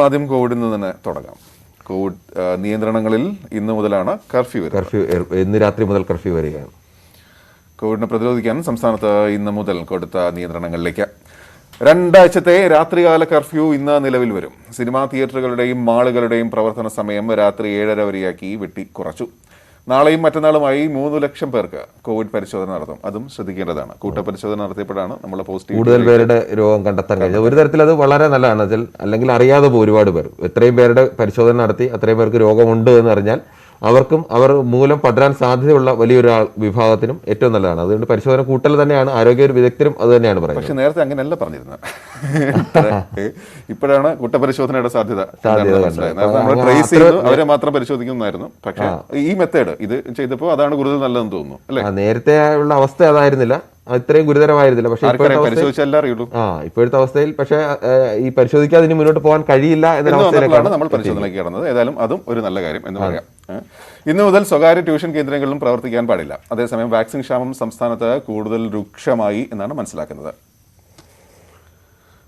ആദ്യം കോവിഡിൽ നിന്ന് തന്നെ തുടങ്ങാം. കോവിഡ് നിയന്ത്രണങ്ങളിൽ ഇന്ന് മുതലാണ് കർഫ്യൂ. ഇന്ന് രാത്രി മുതൽ കർഫ്യൂ വരികയാണ്. കോവിഡിനെ പ്രതിരോധിക്കാൻ സംസ്ഥാനത്ത് ഇന്ന് മുതൽ കൊടുത്ത നിയന്ത്രണങ്ങളിലേക്ക് 2 ആഴ്ചത്തെ രാത്രികാല കർഫ്യൂ ഇന്ന് നിലവിൽ വരും. സിനിമാ തിയേറ്ററുകളുടെയും മാളുകളുടെയും പ്രവർത്തന സമയം രാത്രി 7:30 വരെയാക്കി വെട്ടിക്കുറച്ചു. നാളെയും മറ്റന്നാളുമായി 3 ലക്ഷം പേർക്ക് കോവിഡ് പരിശോധന നടത്തും. അതും ശ്രദ്ധിക്കേണ്ടതാണ്. കൂട്ടപരിശോധന നടത്തിയപ്പോഴാണ് നമ്മൾ പോസിറ്റീവ് കൂടുതൽ പേരുടെ രോഗം കണ്ടെത്താൻ കഴിഞ്ഞത്. ഒരു തരത്തിൽ അത് വളരെ നല്ലതാണ്. അല്ലെങ്കിൽ അറിയാതെ പോകും ഒരുപാട് പേർ. എത്രയും പേരുടെ പരിശോധന നടത്തി അത്രയും പേർക്ക് രോഗമുണ്ട് എന്ന് അറിഞ്ഞാൽ അവർക്കും അവർ മൂലം പടരാൻ സാധ്യതയുള്ള വലിയൊരു വിഭാഗത്തിനും ഏറ്റവും നല്ലതാണ്. അതുകൊണ്ട് പരിശോധന കൂട്ടൽ തന്നെയാണ്. ആരോഗ്യ വിദഗ്ധരും അത് തന്നെയാണ് പറയുന്നത്. പക്ഷെ നേരത്തെ അങ്ങനെയല്ല പറഞ്ഞിരുന്നത്. ഇപ്പോഴാണ് കൂട്ടപരിശോധനയുടെ സാധ്യത. നമ്മൾ ട്രേസ് ചെയ്ത് അവരെ മാത്രം പരിശോധിക്കുന്നതായിരുന്നു. പക്ഷേ ഈ മെത്തേഡ് ഇത് ചെയ്തപ്പോൾ അതാണ് കൂടുതൽ നല്ലതെന്ന് തോന്നുന്നു അല്ലേ? നേരത്തെ ഉള്ള അവസ്ഥ അതായിരുന്നില്ല, ഇത്രയും ഗുരുതരമായിരുന്നില്ല. പക്ഷേ ഇപ്പോഴത്തെ അവസ്ഥയിൽ പക്ഷേ ഈ പരിശോധിക്കാതെ ഇനി മുന്നോട്ട് പോകാൻ കഴിയില്ല എന്ന അവസ്ഥയിലേക്കാണ് നമ്മൾ പരിശോധനയ്ക്ക് കടന്നത്. ഏതായാലും അതും ഒരു നല്ല കാര്യം എന്ന് പറയാം. ഇന്നു മുതൽ സ്വകാര്യ ട്യൂഷൻ കേന്ദ്രങ്ങളിലും പ്രവർത്തിക്കാൻ പാടില്ല. അതേസമയം വാക്സിൻ ക്ഷാമം സംസ്ഥാനത്ത് കൂടുതൽ രൂക്ഷമായി എന്നാണ് മനസ്സിലാക്കുന്നത്.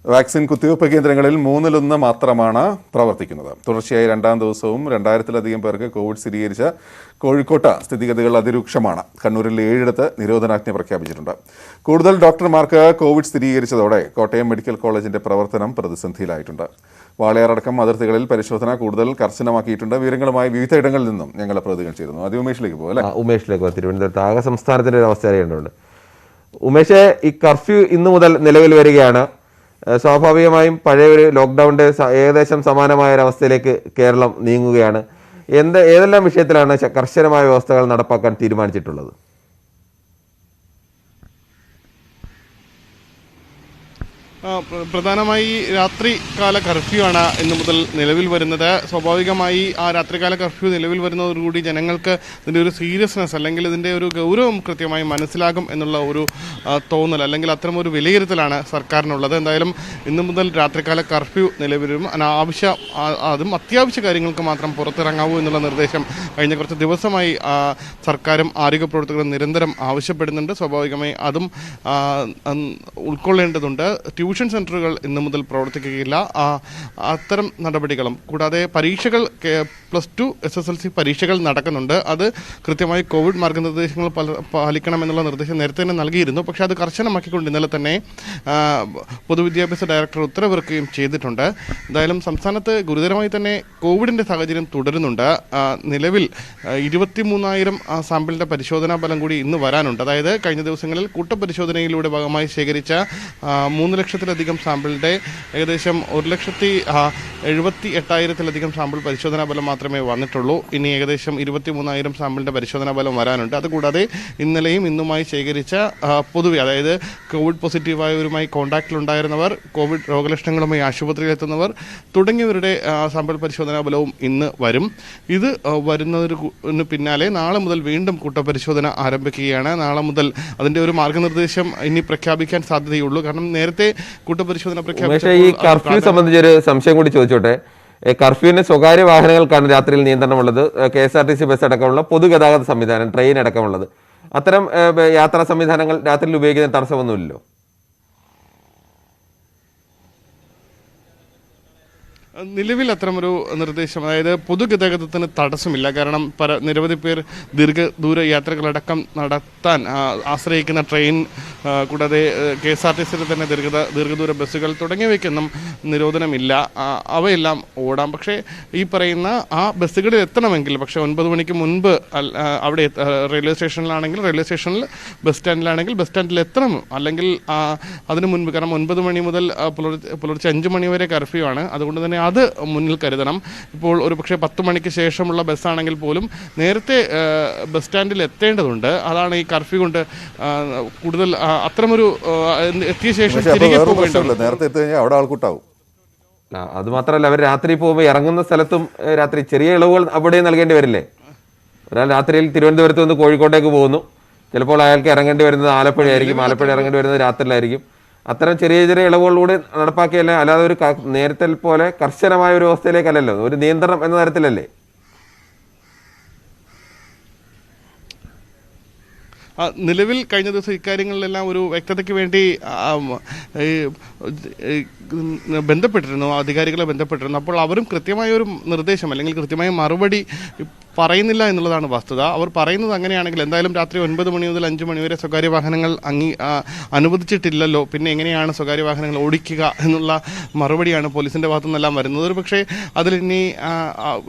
വാക്സിൻ കുത്തിവയ്പ്പ് കേന്ദ്രങ്ങളിൽ 1/3 മാത്രമാണ് പ്രവർത്തിക്കുന്നത്. തുടർച്ചയായി 2ാം ദിവസവും 2000-ലധികം പേർക്ക് കോവിഡ് സ്ഥിരീകരിച്ച കോഴിക്കോട്ട് സ്ഥിതിഗതികൾ അതിരൂക്ഷമാണ്. കണ്ണൂരിൽ 7ഇടത്ത് നിരോധനാജ്ഞ പ്രഖ്യാപിച്ചിട്ടുണ്ട്. കൂടുതൽ ഡോക്ടർമാർക്ക് കോവിഡ് സ്ഥിരീകരിച്ചതോടെ കോട്ടയം മെഡിക്കൽ കോളേജിന്റെ പ്രവർത്തനം പ്രതിസന്ധിയിലായിട്ടുണ്ട്. വാളയാറടക്കം അതിർത്തികളിൽ പരിശോധന കൂടുതൽ കർശനമാക്കിയിട്ടുണ്ട്. വിവരങ്ങളുമായി വിവിധ ഇടങ്ങളിൽ നിന്നും ഞങ്ങളെ പ്രതികൾ ചേരുന്നു. ആദ്യം ഉമേഷിലേക്ക് പോകും അല്ലേ? ഉമേഷിലേക്ക് തിരുവനന്തപുരത്ത് ആകെ സംസ്ഥാനത്തിന്റെ ഒരു അവസ്ഥ അറിയേണ്ടതുണ്ട്. ഉമേഷ്, ഈ കർഫ്യൂ ഇന്നു മുതൽ നിലവിൽ വരികയാണ്. സ്വാഭാവികമായും പഴയ ഒരു ലോക്ക്ഡൌണിന്റെ ഏകദേശം സമാനമായ ഒരവസ്ഥയിലേക്ക് കേരളം നീങ്ങുകയാണ്. ഏതെല്ലാം വിഷയത്തിലാണ് കർശനമായ വ്യവസ്ഥകൾ നടപ്പാക്കാൻ തീരുമാനിച്ചിട്ടുള്ളത്? പ്രധാനമായി രാത്രികാല കർഫ്യൂ ആണ് ഇന്നു മുതൽ നിലവിൽ വരുന്നത്. സ്വാഭാവികമായി ആ രാത്രികാല കർഫ്യൂ നിലവിൽ വരുന്നതോടുകൂടി ജനങ്ങൾക്ക് ഇതിൻ്റെ ഒരു സീരിയസ്നെസ് അല്ലെങ്കിൽ ഇതിൻ്റെ ഒരു ഗൗരവം കൃത്യമായി മനസ്സിലാകും എന്നുള്ള ഒരു തോന്നൽ അല്ലെങ്കിൽ അത്തരമൊരു വിലയിരുത്തലാണ് സർക്കാരിനുള്ളത്. എന്തായാലും ഇന്നു മുതൽ രാത്രികാല കർഫ്യൂ നിലവിലും അതും അത്യാവശ്യ കാര്യങ്ങൾക്ക് മാത്രം പുറത്തിറങ്ങാവൂ എന്നുള്ള നിർദ്ദേശം കഴിഞ്ഞ കുറച്ച് ദിവസമായി സർക്കാരും ആരോഗ്യ പ്രവർത്തകരും നിരന്തരം ആവശ്യപ്പെടുന്നുണ്ട്. സ്വാഭാവികമായി അതും ഉൾക്കൊള്ളേണ്ടതുണ്ട്. ട്യൂഷൻ സെൻ്ററുകൾ ഇന്നു മുതൽ പ്രവർത്തിക്കുകയില്ല. അത്തരം നടപടികളും കൂടാതെ പരീക്ഷകൾ +2 SSLC പരീക്ഷകൾ നടക്കുന്നുണ്ട്. അത് കൃത്യമായി കോവിഡ് മാർഗനിർദ്ദേശങ്ങൾ പാലിക്കണമെന്നുള്ള നിർദ്ദേശം നേരത്തെ തന്നെ നൽകിയിരുന്നു. പക്ഷേ അത് കർശനമാക്കിക്കൊണ്ട് ഇന്നലെ തന്നെ പൊതുവിദ്യാഭ്യാസ ഡയറക്ടർ ഉത്തരവിറക്കുകയും ചെയ്തിട്ടുണ്ട്. എന്തായാലും സംസ്ഥാനത്ത് ഗുരുതരമായി തന്നെ കോവിഡിൻ്റെ സാഹചര്യം തുടരുന്നുണ്ട്. നിലവിൽ 23,000 സാമ്പിളിൻ്റെ പരിശോധനാ ഫലം കൂടി ഇന്ന് വരാനുണ്ട്. അതായത് കഴിഞ്ഞ ദിവസങ്ങളിൽ കൂട്ടപരിശോധനയിലൂടെ ഭാഗമായി ശേഖരിച്ച 3 ലക്ഷത്തിലധികം സാമ്പിളിൻ്റെ ഏകദേശം 1,78,000-ലധികം സാമ്പിൾ പരിശോധനാ ഫലം മാത്രമേ വന്നിട്ടുള്ളൂ. ഇനി ഏകദേശം 23,000 സാമ്പിളിൻ്റെ പരിശോധനാ ഫലം വരാനുണ്ട്. അതുകൂടാതെ ഇന്നലെയും ഇന്നുമായി ശേഖരിച്ച പൊതുവെ അതായത് കോവിഡ് പോസിറ്റീവായവരുമായി കോൺടാക്റ്റിലുണ്ടായിരുന്നവർ, കോവിഡ് രോഗലക്ഷണങ്ങളുമായി ആശുപത്രിയിലെത്തുന്നവർ തുടങ്ങിയവരുടെ സാമ്പിൾ പരിശോധനാ ഫലവും ഇന്ന് വരും. ഇത് വരുന്നതിന് പിന്നാലെ നാളെ മുതൽ വീണ്ടും കൂട്ടപരിശോധന ആരംഭിക്കുകയാണ്. നാളെ മുതൽ അതിൻ്റെ ഒരു മാർഗനിർദ്ദേശം ഇനി പ്രഖ്യാപിക്കാൻ സാധ്യതയുള്ളൂ. കാരണം നേരത്തെ കൂട്ടപരിശോധന പ്രഖ്യാപിച്ച ഈ കർഫ്യൂ സംബന്ധിച്ചൊരു സംശയം കൂടി ചോദിച്ചോട്ടെ. കർഫ്യൂവിന് സ്വകാര്യ വാഹനങ്ങൾക്കാണ് രാത്രിയിൽ നിയന്ത്രണമുള്ളത്. KSRTC ബസ് അടക്കമുള്ള പൊതുഗതാഗത സംവിധാനം, ട്രെയിൻ അടക്കമുള്ളത്. അത്തരം യാത്രാ സംവിധാനങ്ങൾ രാത്രിയിൽ ഉപയോഗിക്കുന്ന തടസ്സമൊന്നുമില്ലല്ലോ? നിലവിൽ അത്തരമൊരു നിർദ്ദേശം, അതായത് പൊതുഗതാഗതത്തിന് തടസ്സമില്ല. കാരണം നിരവധി പേർ ദീർഘദൂര യാത്രകളടക്കം നടത്താൻ ആശ്രയിക്കുന്ന ട്രെയിൻ, കൂടാതെ KSRTCയിൽ തന്നെ ദീർഘദൂര ബസ്സുകൾ തുടങ്ങിയവയ്ക്കൊന്നും നിരോധനമില്ല. അവയെല്ലാം ഓടാം. പക്ഷേ ഈ പറയുന്ന ആ ബസ്സുകളിൽ എത്തണമെങ്കിൽ 9 മണിക്ക് മുൻപ് അവിടെ റെയിൽവേ സ്റ്റേഷനിലാണെങ്കിൽ റെയിൽവേ സ്റ്റേഷനിൽ, ബസ് സ്റ്റാൻഡിലാണെങ്കിൽ ബസ് സ്റ്റാൻഡിൽ എത്തണം. അല്ലെങ്കിൽ അതിനു മുൻപ്, കാരണം 9 മണി മുതൽ പുലർച്ചെ 5 മണി വരെ കർഫ്യൂ ആണ്. അതുകൊണ്ട് തന്നെ അത് മുന്നിൽ കരുതണം. ഇപ്പോൾ ഒരു പക്ഷേ 10 മണിക്ക് ശേഷമുള്ള ബസ്സാണെങ്കിൽ പോലും നേരത്തെ ബസ് സ്റ്റാൻഡിൽ എത്തേണ്ടതുണ്ട്. അതാണ് ഈ കർഫ്യൂ കൊണ്ട് കൂടുതൽ അത്തരമൊരു എത്തിയ ശേഷം തിരികെ പോകേണ്ടത്. അത് മാത്രമല്ല, അവർ രാത്രി പോകുമ്പോൾ ഇറങ്ങുന്ന സ്ഥലത്തും രാത്രി ചെറിയ ഇളവുകൾ അവിടെ നൽകേണ്ടി വരില്ലേ? ഒരാൾ രാത്രിയിൽ തിരുവനന്തപുരത്ത് നിന്ന് കോഴിക്കോട്ടേക്ക് പോകുന്നു, ചിലപ്പോൾ അയാൾക്ക് ഇറങ്ങേണ്ടി വരുന്നത് ആലപ്പുഴ ആയിരിക്കും, ആലപ്പുഴ ഇറങ്ങേണ്ടി വരുന്നത് രാത്രിയിലായിരിക്കും. അത്തരം ചെറിയ ചെറിയ ഇളവുകളിലൂടെ നടപ്പാക്കിയല്ലേ, അല്ലാതെ ഒരു നേരത്തെ പോലെ കർശനമായ ഒരു അവസ്ഥയിലേക്കല്ലല്ലോ, ഒരു നിയന്ത്രണം എന്ന തരത്തിലല്ലേ? നിലവിൽ കഴിഞ്ഞ ദിവസം ഇക്കാര്യങ്ങളിലെല്ലാം ഒരു വ്യക്തതയ്ക്ക് വേണ്ടി ബന്ധപ്പെട്ടിരുന്നു, അധികാരികളെ ബന്ധപ്പെട്ടിരുന്നു. അപ്പോൾ അവരും കൃത്യമായ ഒരു നിർദ്ദേശം അല്ലെങ്കിൽ കൃത്യമായ മറുപടി പറയുന്നില്ല എന്നുള്ളതാണ് വസ്തുത. അവർ പറയുന്നത് അങ്ങനെയാണെങ്കിൽ എന്തായാലും രാത്രി 9 മണി മുതൽ 5 മണി വരെ സ്വകാര്യ വാഹനങ്ങൾ അനുവദിച്ചിട്ടില്ലല്ലോ, പിന്നെ എങ്ങനെയാണ് സ്വകാര്യ വാഹനങ്ങൾ ഓടിക്കുക എന്നുള്ള മറുപടിയാണ് പോലീസിൻ്റെ ഭാഗത്തു നിന്നെല്ലാം വരുന്നത്. ഒരു പക്ഷേ അതിലിനി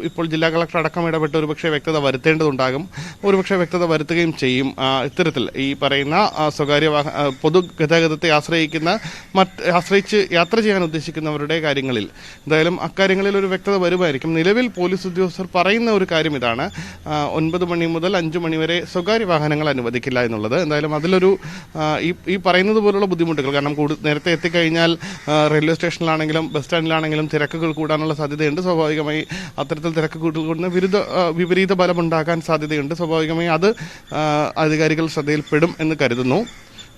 ഇപ്പോൾ ജില്ലാ കളക്ടർ അടക്കം ഇടപെട്ട് ഒരു പക്ഷേ വ്യക്തത വരുത്തേണ്ടതുണ്ടാകും, ഒരുപക്ഷെ വ്യക്തത വരുത്തുകയും ചെയ്യും. ഇത്തരത്തിൽ ഈ പറയുന്ന സ്വകാര്യ പൊതുഗതാഗതത്തെ ആശ്രയിച്ച് യാത്ര ചെയ്യാൻ ഉദ്ദേശിക്കുന്നവരുടെ കാര്യങ്ങളിൽ എന്തായാലും അക്കാര്യങ്ങളിൽ ഒരു വ്യക്തത വരുമായിരിക്കും. നിലവിൽ പോലീസ് ഉദ്യോഗസ്ഥർ പറയുന്ന ഒരു കാര്യം ഇതാണ്, 9 മണി മുതൽ 5 മണി വരെ സ്വകാര്യ വാഹനങ്ങൾ അനുവദിക്കില്ല എന്നുള്ളത്. എന്തായാലും അതിലൊരു ഈ പറയുന്നത് പോലുള്ള ബുദ്ധിമുട്ടുകൾ, കാരണം നേരത്തെ എത്തിക്കഴിഞ്ഞാൽ റെയിൽവേ സ്റ്റേഷനിലാണെങ്കിലും ബസ് സ്റ്റാൻഡിലാണെങ്കിലും തിരക്കുകൾ കൂടാനുള്ള സാധ്യതയുണ്ട്. സ്വാഭാവികമായി അത്തരത്തിൽ തിരക്ക് കൂടുന്ന വിപരീത ഫലമുണ്ടാകാൻ സാധ്യതയുണ്ട്. സ്വാഭാവികമായി അത് അധികാരികൾ ശ്രദ്ധയിൽപ്പെടും എന്ന് കരുതുന്നു.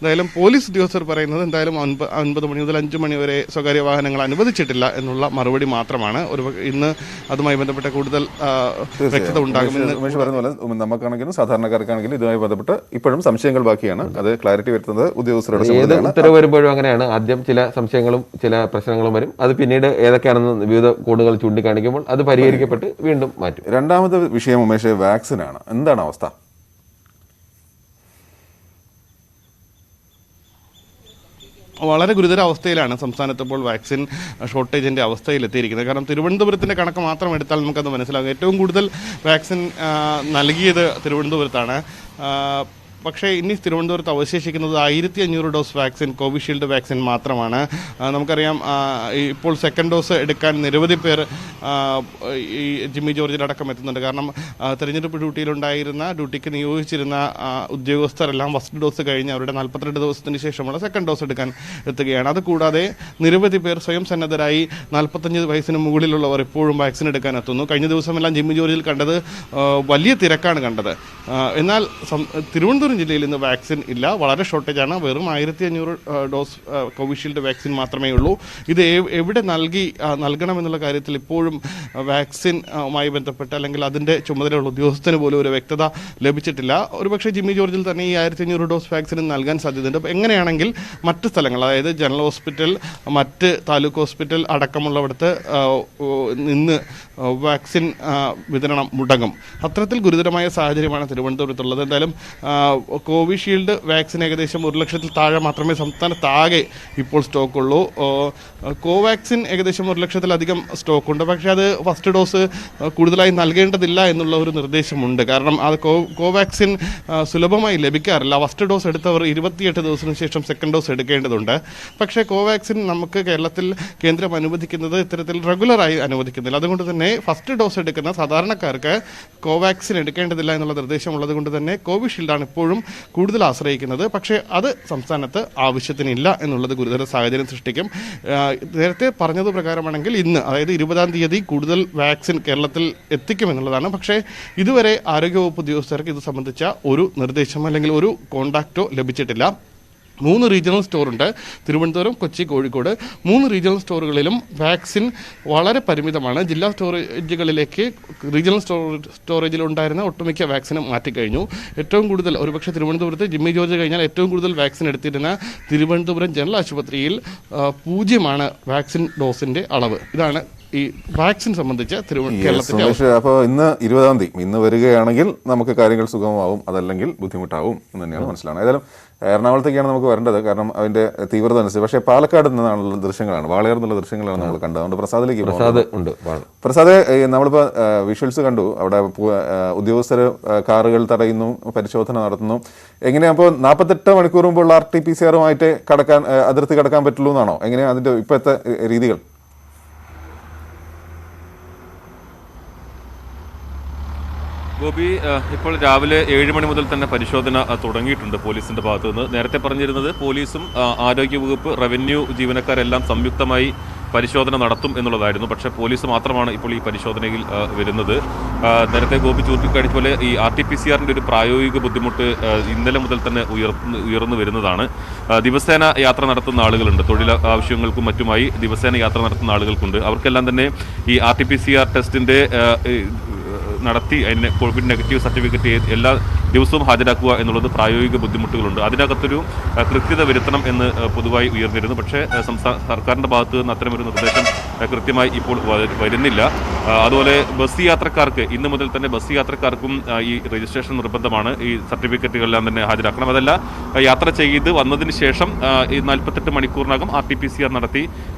എന്തായാലും പോലീസ് ഉദ്യോഗസ്ഥർ പറയുന്നത് എന്തായാലും 9 മണി മുതൽ 5 മണി വരെ സ്വകാര്യ വാഹനങ്ങൾ അനുവദിച്ചിട്ടില്ല എന്നുള്ള മറുപടി മാത്രമാണ്. ഇന്ന് അതുമായി ബന്ധപ്പെട്ട കൂടുതൽ വ്യക്തത ഉണ്ടാകുമെന്ന് പറയുന്ന പോലെ നമുക്കാണെങ്കിലും സാധാരണക്കാർക്കാണെങ്കിലും ഇതുമായി ബന്ധപ്പെട്ട് ഇപ്പോഴും സംശയങ്ങൾ ബാക്കിയാണ്. അത് ക്ലാരിറ്റി വരുത്തുന്നത് ഉദ്യോഗസ്ഥരുടെ ഏത് ഉത്തരവ് വരുമ്പോഴും അങ്ങനെയാണ്. ആദ്യം ചില സംശയങ്ങളും ചില പ്രശ്നങ്ങളും വരും, അത് പിന്നീട് ഏതൊക്കെയാണെന്ന് വിവിധ കോണുകൾ ചൂണ്ടിക്കാണിക്കുമ്പോൾ അത് പരിഹരിക്കപ്പെട്ട് വീണ്ടും മാറ്റും. രണ്ടാമത്തെ വിഷയം ഉമേഷ് വാക്സിനാണ്. എന്താണ് അവസ്ഥ? വളരെ ഗുരുതര അവസ്ഥയിലാണ് സംസ്ഥാനത്ത് ഇപ്പോൾ വാക്സിൻ ഷോർട്ടേജിൻ്റെ അവസ്ഥയിലെത്തിയിരിക്കുന്നത്. കാരണം തിരുവനന്തപുരത്തിൻ്റെ കണക്ക് മാത്രം എടുത്താൽ നമുക്കത് മനസ്സിലാകും. ഏറ്റവും കൂടുതൽ വാക്സിൻ നൽകിയത് തിരുവനന്തപുരത്താണ്. പക്ഷേ ഇനി തിരുവനന്തപുരത്ത് അവശേഷിക്കുന്നത് 1500 ഡോസ് വാക്സിൻ, കോവിഷീൽഡ് വാക്സിൻ മാത്രമാണ്. നമുക്കറിയാം ഇപ്പോൾ സെക്കൻഡ് ഡോസ് എടുക്കാൻ നിരവധി പേർ ഈ ജിമ്മി ജോർജിലടക്കം എത്തുന്നുണ്ട്. കാരണം തെരഞ്ഞെടുപ്പ് ഡ്യൂട്ടിക്ക് നിയോഗിച്ചിരുന്ന ഉദ്യോഗസ്ഥരെല്ലാം ഫസ്റ്റ് ഡോസ് കഴിഞ്ഞ് അവരുടെ 42 ദിവസത്തിന് ശേഷമുള്ള സെക്കൻഡ് ഡോസ് എടുക്കാൻ എത്തുകയാണ്. അതുകൂടാതെ നിരവധി പേർ സ്വയം സന്നദ്ധരായി 45 വയസ്സിന് മുകളിലുള്ളവർ ഇപ്പോഴും വാക്സിൻ എടുക്കാൻ എത്തുന്നു. കഴിഞ്ഞ ദിവസമെല്ലാം ജിമ്മി ജോർജിൽ കണ്ടത് വലിയ തിരക്കാണ് കണ്ടത്. എന്നാൽ തിരുവനന്തപുരം ജില്ലയിൽ ഇന്ന് വാക്സിൻ ഇല്ല, വളരെ ഷോർട്ടേജാണ്. വെറും 1500 ഡോസ് കോവിഷീൽഡ് വാക്സിൻ മാത്രമേ ഉള്ളൂ. ഇത് എവിടെ നൽകണമെന്നുള്ള കാര്യത്തിൽ ഇപ്പോഴും വാക്സിനുമായി ബന്ധപ്പെട്ട് അല്ലെങ്കിൽ അതിൻ്റെ ചുമതലയുള്ള ഉദ്യോഗസ്ഥന് പോലും ഒരു വ്യക്തത ലഭിച്ചിട്ടില്ല. ഒരുപക്ഷെ ജിമ്മി ജോർജിൽ തന്നെ ഈ 1500 ഡോസ് വാക്സിൻ നൽകാൻ സാധ്യതയുണ്ട്. എങ്ങനെയാണെങ്കിൽ മറ്റ് സ്ഥലങ്ങൾ, അതായത് ജനറൽ ഹോസ്പിറ്റൽ, മറ്റ് താലൂക്ക് ഹോസ്പിറ്റൽ അടക്കമുള്ളവിടത്ത് നിന്ന് വാക്സിൻ വിതരണം മുടങ്ങും. അത്തരത്തിൽ ഗുരുതരമായ സാഹചര്യമാണ് തിരുവനന്തപുരത്തുള്ളത്. എന്തായാലും കോവിഷീൽഡ് വാക്സിൻ ഏകദേശം 1 ലക്ഷത്തിൽ താഴെ മാത്രമേ സംസ്ഥാനത്താകെ ഇപ്പോൾ സ്റ്റോക്കുള്ളൂ. കോവാക്സിൻ ഏകദേശം 1 ലക്ഷത്തിലധികം സ്റ്റോക്കുണ്ട്. പക്ഷേ അത് ഫസ്റ്റ് ഡോസ് കൂടുതലായി നൽകേണ്ടതില്ല എന്നുള്ള ഒരു നിർദ്ദേശമുണ്ട്. കാരണം അത് കോവാക്സിൻ സുലഭമായി ലഭിക്കാറില്ല. ഫസ്റ്റ് ഡോസ് എടുത്തവർ 28 ദിവസത്തിന് ശേഷം സെക്കൻഡ് ഡോസ് എടുക്കേണ്ടതുണ്ട്. പക്ഷേ കോവാക്സിൻ നമുക്ക് കേരളത്തിൽ കേന്ദ്രം അനുവദിക്കുന്നത് ഇത്തരത്തിൽ റെഗുലറായി അനുവദിക്കുന്നില്ല. അതുകൊണ്ട് തന്നെ ഫസ്റ്റ് ഡോസ് എടുക്കുന്ന സാധാരണക്കാർക്ക് കോവാക്സിൻ എടുക്കേണ്ടതില്ല എന്നുള്ള നിർദ്ദേശമുള്ളത് കൊണ്ട് തന്നെ കോവിഷീൽഡാണ് ഇപ്പോഴും കൂടുതൽ ആശ്രയിക്കുന്നത്. പക്ഷേ അത് സംസ്ഥാനത്ത് ആവശ്യത്തിനില്ല എന്നുള്ളത് ഗുരുതര സാഹചര്യം സൃഷ്ടിക്കും. നേരത്തെ പറഞ്ഞത് പ്രകാരമാണെങ്കിൽ ഇന്ന്, അതായത് 20-ാം തീയതി കൂടുതൽ വാക്സിൻ കേരളത്തിൽ എത്തിക്കുമെന്നുള്ളതാണ്. പക്ഷേ ഇതുവരെ ആരോഗ്യവകുപ്പ് ഉദ്യോഗസ്ഥർക്ക് ഇത് സംബന്ധിച്ച ഒരു നിർദ്ദേശമോ അല്ലെങ്കിൽ ഒരു കോണ്ടാക്റ്റോ ലഭിച്ചിട്ടില്ല. 3 റീജിയണൽ സ്റ്റോറുണ്ട്, തിരുവനന്തപുരം, കൊച്ചി, കോഴിക്കോട്. 3 റീജിയണൽ സ്റ്റോറുകളിലും വാക്സിൻ വളരെ പരിമിതമാണ്. ജില്ലാ സ്റ്റോറേജുകളിലേക്ക് റീജിയണൽ സ്റ്റോറേജിലുണ്ടായിരുന്ന ഒട്ടുമിക്ക വാക്സിനും മാറ്റിക്കഴിഞ്ഞു. ഏറ്റവും കൂടുതൽ, ഒരുപക്ഷെ തിരുവനന്തപുരത്ത് ജിമ്മി ജോർജ് കഴിഞ്ഞാൽ ഏറ്റവും കൂടുതൽ വാക്സിൻ എടുത്തിരുന്ന തിരുവനന്തപുരം ജനറൽ ആശുപത്രിയിൽ 0 വാക്സിൻ ഡോസിൻ്റെ അളവ്. ഇതാണ് ഈ വാക്സിൻ സംബന്ധിച്ച് കേരളത്തിന്റെ. അപ്പോൾ ഇന്ന് 20-ാം തീയതി ഇന്ന് വരികയാണെങ്കിൽ നമുക്ക് കാര്യങ്ങൾ സുഗമമാവും, അതല്ലെങ്കിൽ ബുദ്ധിമുട്ടാവും എന്ന് തന്നെയാണ് മനസ്സിലാവുന്നത്. ഏതായാലും എറണാകുളത്തേക്കാണ് നമുക്ക് വരേണ്ടത്, കാരണം അതിന്റെ തീവ്രത അനുസരിച്ച്. പക്ഷേ പാലക്കാട് നിന്നുള്ള ദൃശ്യങ്ങളാണ്, വാളയാർ എന്നുള്ള ദൃശ്യങ്ങളാണ് നമ്മൾ കണ്ടത്. അതുകൊണ്ട് പ്രസാദിലേക്ക് പ്രസാദ്, നമ്മളിപ്പോൾ വിഷ്വൽസ് കണ്ടു. അവിടെ ഉദ്യോഗസ്ഥർ കാറുകൾ തടയുന്നു, പരിശോധന നടത്തുന്നു. എങ്ങനെയാ അപ്പോൾ 48 മണിക്കൂർ മുമ്പുള്ള RT-PCR അതിർത്തി കടക്കാൻ പറ്റുള്ളൂ എന്നാണോ? എങ്ങനെയാണ് അതിന്റെ ഇപ്പോഴത്തെ രീതികൾ? ഗോപി, ഇപ്പോൾ രാവിലെ 7 മണി മുതൽ തന്നെ പരിശോധന തുടങ്ങിയിട്ടുണ്ട് പോലീസിന്റെ ഭാഗത്തു നിന്ന്. നേരത്തെ പറഞ്ഞിരുന്നത് പോലീസും ആരോഗ്യവകുപ്പ്, റവന്യൂ ജീവനക്കാരെല്ലാം സംയുക്തമായി പരിശോധന നടത്തും എന്നുള്ളതായിരുന്നു. പക്ഷേ പോലീസ് മാത്രമാണ് ഇപ്പോൾ ഈ പരിശോധനയിൽ വരുന്നത്. നേരത്തെ ഗോപി ചൂണ്ടിക്കാണിച്ച പോലെ ഈ RT-PCRന്റെ ഒരു പ്രായോഗിക ബുദ്ധിമുട്ട് ഇന്നലെ മുതൽ തന്നെ ഉയർന്നു വരുന്നതാണ്. ദിവസേന യാത്ര നടത്തുന്ന ആളുകളുണ്ട്, തൊഴിൽ ആവശ്യങ്ങൾക്കും മറ്റുമായി ദിവസേന യാത്ര നടത്തുന്ന ആളുകൾക്കുണ്ട്. അവർക്കെല്ലാം തന്നെ ഈ RT-PCR ടെസ്റ്റിന്റെ നടത്തി അതിന് കോവിഡ് നെഗറ്റീവ് സർട്ടിഫിക്കറ്റ് എല്ലാ ദിവസവും ഹാജരാക്കുക എന്നുള്ളത് പ്രായോഗിക ബുദ്ധിമുട്ടുകളുണ്ട്. അതിനകത്തൊരു കൃത്യത വരുത്തണം എന്ന് പൊതുവായി ഉയർന്നിരുന്നു. പക്ഷേ സർക്കാരിൻ്റെ ഭാഗത്തു നിന്ന് അത്തരമൊരു നിർദ്ദേശം കൃത്യമായി ഇപ്പോൾ വരുന്നില്ല. അതുപോലെ ബസ് യാത്രക്കാർക്ക് ഇന്ന് മുതൽ തന്നെ ബസ് യാത്രക്കാർക്കും ഈ രജിസ്ട്രേഷൻ നിർബന്ധമാണ്. ഈ സർട്ടിഫിക്കറ്റുകളെല്ലാം തന്നെ ഹാജരാക്കണം. അതല്ല യാത്ര ചെയ്ത് വന്നതിന് ശേഷം ഈ 48 മണിക്കൂറിനകം RT-PCR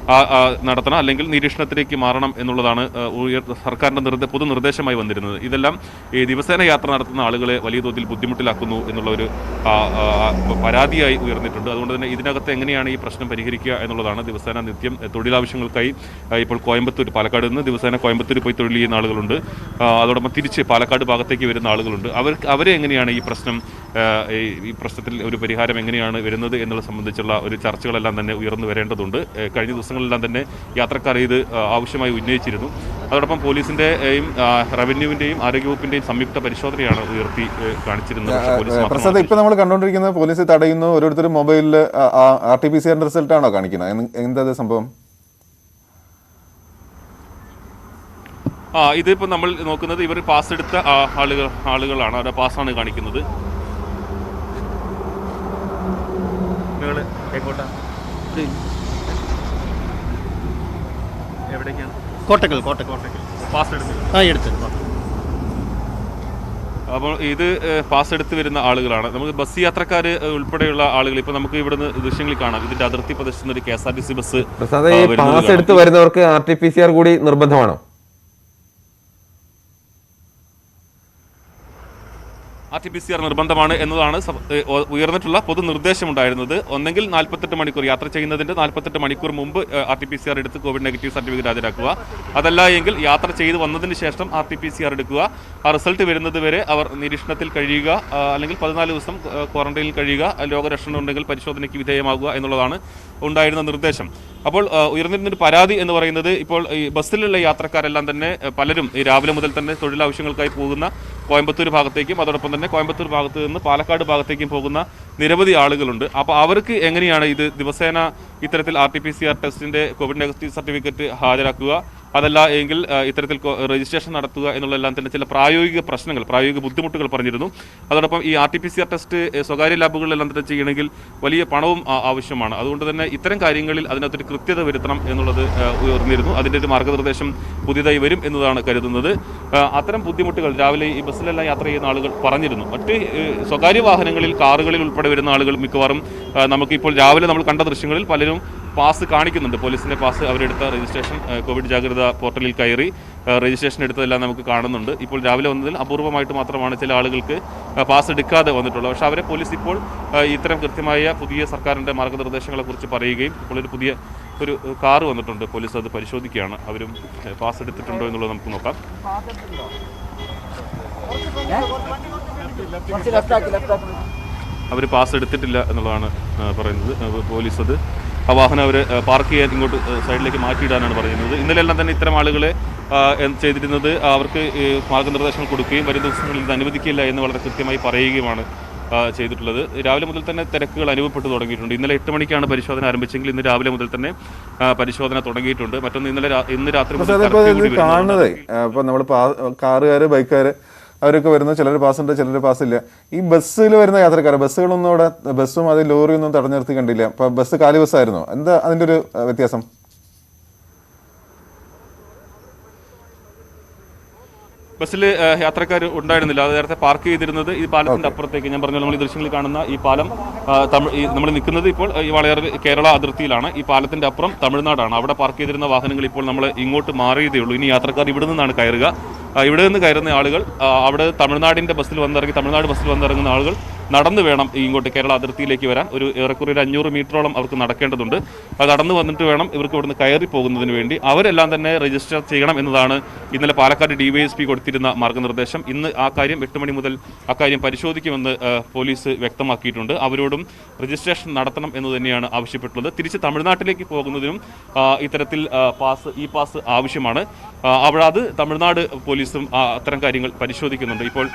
നടത്തണം, അല്ലെങ്കിൽ നിരീക്ഷണത്തിലേക്ക് മാറണം എന്നുള്ളതാണ് സർക്കാരിൻ്റെ പൊതു നിർദ്ദേശമായി വന്നിരുന്നത്. ഇതെല്ലാം ഈ ദിവസേന യാത്ര നടത്തുന്ന ആളുകളെ വലിയ തോതിൽ ബുദ്ധിമുട്ടിലാക്കുന്നു എന്നുള്ള ഒരു പരാതിയായി ഉയർന്നിട്ടുണ്ട്. അതുകൊണ്ട് തന്നെ ഇതിനകത്ത് എങ്ങനെയാണ് ഈ പ്രശ്നം പരിഹരിക്കുക എന്നുള്ളതാണ് ദിവസേന നിത്യം തൊഴിലാവശ്യങ്ങൾക്കായി ഇപ്പോൾ പാലക്കാട് നിന്ന് ദിവസേന കോയമ്പത്തൂർ പോയി തൊഴിൽ ചെയ്യുന്ന ആളുകളുണ്ട്. അതോടൊപ്പം തിരിച്ച് പാലക്കാട് ഭാഗത്തേക്ക് വരുന്ന ആളുകളുണ്ട്. അവരെ എങ്ങനെയാണ് ഈ പ്രശ്നത്തിൽ ഒരു പരിഹാരം എങ്ങനെയാണ് വരുന്നത് എന്നുള്ളത് സംബന്ധിച്ചുള്ള ഒരു ചർച്ചകളെല്ലാം തന്നെ ഉയർന്നു വരേണ്ടതുണ്ട്. കഴിഞ്ഞ ദിവസങ്ങളിലെല്ലാം തന്നെ യാത്രക്കാർ ഇത് ആവശ്യമായി ഉന്നയിച്ചിരുന്നു. അതോടൊപ്പം പോലീസിന്റെയും റവന്യൂവിന്റെയും ആരോഗ്യവകുപ്പിന്റെയും സംയുക്ത പരിശോധനയാണ് ഉയർത്തി കാണിച്ചിരുന്നത്. പ്രസാദ്, ഇപ്പൊ നമ്മൾ കണ്ടുകൊണ്ടിരിക്കുന്നത് പോലീസ് തടയുന്നു, ഓരോരുത്തരും മൊബൈലിൽ RT-PCR റിസൾട്ട് ആണോ കാണിക്കുന്നത്? എന്താ സംഭവം? ഇതിപ്പോൾ നമ്മൾ നോക്കുന്നത് ഇവർ പാസ് എടുത്ത ആളുകളാണ്. അവരുടെ പാസ്സാണ് കാണിക്കുന്നത്. നിങ്ങൾ എങ്ങോട്ടാ? എവിടേക്കാണ്? കോട്ടക്കൽ പാസ് എടുത്ത് അപ്പോൾ ഇത് പാസ് എടുത്ത് വരുന്ന ആളുകളാണ്. നമുക്ക് ബസ് യാത്രക്കാർ ഉൾപ്പെടെയുള്ള ആളുകൾ ഇപ്പോൾ നമുക്ക് ഇവിടുന്ന് ദൃശ്യങ്ങളിൽ കാണാം. ഇതിന്റെ അതിർത്തി പ്രദേശത്ത് ഒരു KSRTC ബസ്. പാസ് എടുത്ത് വരുന്നവർക്ക് RT-PCR കൂടി നിർബന്ധമാണോ? RT-PCR നിർബന്ധമാണ് എന്നതാണ് ഉയർന്നിട്ടുള്ള പൊതു നിർദ്ദേശമുണ്ടായിരുന്നത്. ഒന്നെങ്കിൽ 48 മണിക്കൂർ യാത്ര ചെയ്യുന്നതിൻ്റെ 48 മണിക്കൂർ മുമ്പ് RT-PCR എടുത്ത് കോവിഡ് നെഗറ്റീവ് സർട്ടിഫിക്കറ്റ് ഹാജരാക്കുക. അതല്ല എങ്കിൽ യാത്ര ചെയ്ത് വന്നതിന് ശേഷം RT-PCR എടുക്കുക. ആ റിസൾട്ട് വരുന്നത് വരെ അവർ നിരീക്ഷണത്തിൽ കഴിയുക, അല്ലെങ്കിൽ 14 ദിവസം ക്വാറന്റൈനിൽ കഴിയുക, രോഗലക്ഷണം ഉണ്ടെങ്കിൽ പരിശോധനയ്ക്ക് വിധേയമാകുക എന്നുള്ളതാണ് ഉണ്ടായിരുന്ന നിർദ്ദേശം. അപ്പോൾ ഉയർന്നിരുന്നൊരു പരാതി എന്ന് പറയുന്നത്, ഇപ്പോൾ ഈ ബസ്സിലുള്ള യാത്രക്കാരെല്ലാം തന്നെ പലരും ഈ രാവിലെ മുതൽ തന്നെ തൊഴിലാവശ്യങ്ങൾക്കായി പോകുന്ന കോയമ്പത്തൂർ ഭാഗത്തേക്കും അതോടൊപ്പം തന്നെ കോയമ്പത്തൂർ ഭാഗത്ത് നിന്ന് പാലക്കാട് ഭാഗത്തേക്കും പോകുന്ന നിരവധി ആളുകളുണ്ട്. അപ്പോൾ അവർക്ക് എങ്ങനെയാണ് ഇത് ദിവസേന ഇത്തരത്തിൽ RT-PCR ടെസ്റ്റിൻ്റെ കോവിഡ് നെഗറ്റീവ് സർട്ടിഫിക്കറ്റ് ഹാജരാക്കുക, അതല്ല എങ്കിൽ ഇത്തരത്തിൽ രജിസ്ട്രേഷൻ നടത്തുക എന്നുള്ളതെല്ലാം തന്നെ ചില പ്രായോഗിക ബുദ്ധിമുട്ടുകൾ പറഞ്ഞിരുന്നു. അതോടൊപ്പം ഈ RT-PCR ടെസ്റ്റ് സ്വകാര്യ ലാബുകളിലെല്ലാം തന്നെ ചെയ്യണമെങ്കിൽ വലിയ പണവും ആവശ്യമാണ്. അതുകൊണ്ട് തന്നെ ഇത്തരം കാര്യങ്ങളിൽ അതിനകത്തൊരു കൃത്യത വരുത്തണം എന്നുള്ളത് ഉയർന്നിരുന്നു. അതിൻ്റെ ഒരു മാർഗ്ഗനിർദ്ദേശം പുതിയതായി വരും എന്നതാണ് കരുതുന്നത്. അത്തരം ബുദ്ധിമുട്ടുകൾ രാവിലെ ഈ ബസ്സിലെല്ലാം യാത്ര ചെയ്യുന്ന ആളുകൾ പറഞ്ഞിരുന്നു. മറ്റ് സ്വകാര്യ വാഹനങ്ങളിൽ, കാറുകളിൽ ഉൾപ്പെടെ വരുന്ന ആളുകൾ മിക്കവാറും നമുക്കിപ്പോൾ രാവിലെ നമ്മൾ കണ്ട ദൃശ്യങ്ങളിൽ പലരും പാസ് കാണിക്കുന്നുണ്ട്. പോലീസിൻ്റെ പാസ് അവരെടുത്ത രജിസ്ട്രേഷൻ കോവിഡ് ജാഗ്രത പോർട്ടലിൽ കയറി രജിസ്ട്രേഷൻ എടുത്തതെല്ലാം നമുക്ക് കാണുന്നുണ്ട്. ഇപ്പോൾ രാവിലെ വന്നതിൽ അപൂർവമായിട്ട് മാത്രമാണ് ചില ആളുകൾക്ക് പാസ് എടുക്കാതെ വന്നിട്ടുള്ളത്. പക്ഷേ അവരെ പോലീസ് ഇപ്പോൾ ഇത്തരം കൃത്യമായ പുതിയ സർക്കാരിൻ്റെ മാർഗ്ഗനിർദ്ദേശങ്ങളെക്കുറിച്ച് പറയുകയും ഇപ്പോൾ ഒരു കാറ് വന്നിട്ടുണ്ട്. പോലീസ് അത് പരിശോധിക്കുകയാണ്. അവരും പാസ് എടുത്തിട്ടുണ്ടോ എന്നുള്ളത് നമുക്ക് നോക്കാം. അവർ പാസ് എടുത്തിട്ടില്ല എന്നുള്ളതാണ് പറയുന്നത്. പോലീസ് ആ വാഹനം അവർ പാർക്ക് ചെയ്യാൻ ഇങ്ങോട്ട് സൈഡിലേക്ക് മാറ്റിയിടാനാണ് പറയുന്നത്. ഇന്നലെല്ലാം തന്നെ ഇത്തരം ആളുകളെ ചെയ്തിരുന്നത് അവർക്ക് മാർഗ്ഗനിർദ്ദേശങ്ങൾ കൊടുക്കുകയും വരും ദിവസങ്ങളിൽ ഇത് അനുവദിക്കില്ല എന്ന് വളരെ കൃത്യമായി പറയുകയുമാണ് ചെയ്തിട്ടുള്ളത്. രാവിലെ മുതൽ തന്നെ തിരക്കുകൾ അനുഭവപ്പെട്ടു തുടങ്ങിയിട്ടുണ്ട്. ഇന്നലെ 8 മണിക്കാണ് പരിശോധന ആരംഭിച്ചെങ്കിൽ ഇന്ന് രാവിലെ മുതൽ തന്നെ പരിശോധന തുടങ്ങിയിട്ടുണ്ട്. മറ്റൊന്ന് ഇന്ന് രാത്രി കാണുന്നത് ഇപ്പോൾ നമ്മൾ കാറുകാർ, ബൈക്കുകാർ അവരൊക്കെ വരുന്നു. ചിലർ പാസ് ഉണ്ട്, ചിലർ പാസ്സില്ല. ഈ ബസ്സിൽ വരുന്ന യാത്രക്കാർ, ബസ്സുകളൊന്നും അവിടെ ബസ്സും അത് ലോറിയൊന്നും തടഞ്ഞു നിർത്തി കണ്ടില്ല. അപ്പോൾ ബസ് കാലി ബസ്സായിരുന്നു. എന്താ അതിൻ്റെ ഒരു വ്യത്യാസം? ബസ്സിൽ യാത്രക്കാർ ഉണ്ടായിരുന്നില്ല. അത് നേരത്തെ പാർക്ക് ചെയ്തിരുന്നത് ഈ പാലത്തിന്റെ അപ്പുറത്തേക്ക്, ഞാൻ പറഞ്ഞ നമ്മൾ ഈ ദൃശ്യങ്ങളിൽ കാണുന്ന ഈ പാലം നമ്മൾ നിൽക്കുന്നത് ഇപ്പോൾ ഈ വളയാർ കേരള അതിർത്തിയിലാണ്. ഈ പാലത്തിന്റെ അപ്പുറം തമിഴ്നാടാണ്. അവിടെ പാർക്ക് ചെയ്തിരുന്ന വാഹനങ്ങൾ ഇപ്പോൾ നമ്മൾ ഇങ്ങോട്ട് മാറിയതേ ഉള്ളൂ. ഇനി യാത്രക്കാർ ഇവിടെ നിന്നാണ് കയറുക. ഇവിടെ നിന്ന് കയറുന്ന ആളുകൾ അവിടെ തമിഴ്നാട് ബസ്സിൽ വന്നിറങ്ങുന്ന ആളുകൾ നടന്നു വേണം ഇങ്ങോട്ട് കേരള അതിർത്തിയിലേക്ക് വരാൻ. ഏറെക്കുറെ 500 മീറ്ററോളം അവർക്ക് നടക്കേണ്ടതുണ്ട്. അത് നടന്നു വന്നിട്ട് വേണം ഇവർക്ക് ഇവിടുന്ന് കയറി പോകുന്നതിന് വേണ്ടി. അവരെല്ലാം തന്നെ രജിസ്റ്റർ ചെയ്യണം എന്നതാണ് ഇന്നലെ പാലക്കാട് DYSP കൊടുത്തിരുന്ന മാർഗ്ഗനിർദ്ദേശം. ഇന്ന് ആ കാര്യം 8 മണി മുതൽ ആ കാര്യം പരിശോധിക്കുമെന്ന് പോലീസ് വ്യക്തമാക്കിയിട്ടുണ്ട്. അവരോടും രജിസ്ട്രേഷൻ നടത്തണം എന്ന് തന്നെയാണ് ആവശ്യപ്പെട്ടുള്ളത്. തിരിച്ച് തമിഴ്നാട്ടിലേക്ക് പോകുന്നതിനും ഇത്തരത്തിൽ പാസ് ആവശ്യമാണ്. അവിടെ അത് തമിഴ്നാട് പോലീസും അത്തരം കാര്യങ്ങൾ പരിശോധിക്കുന്നുണ്ട്. ഇപ്പോൾ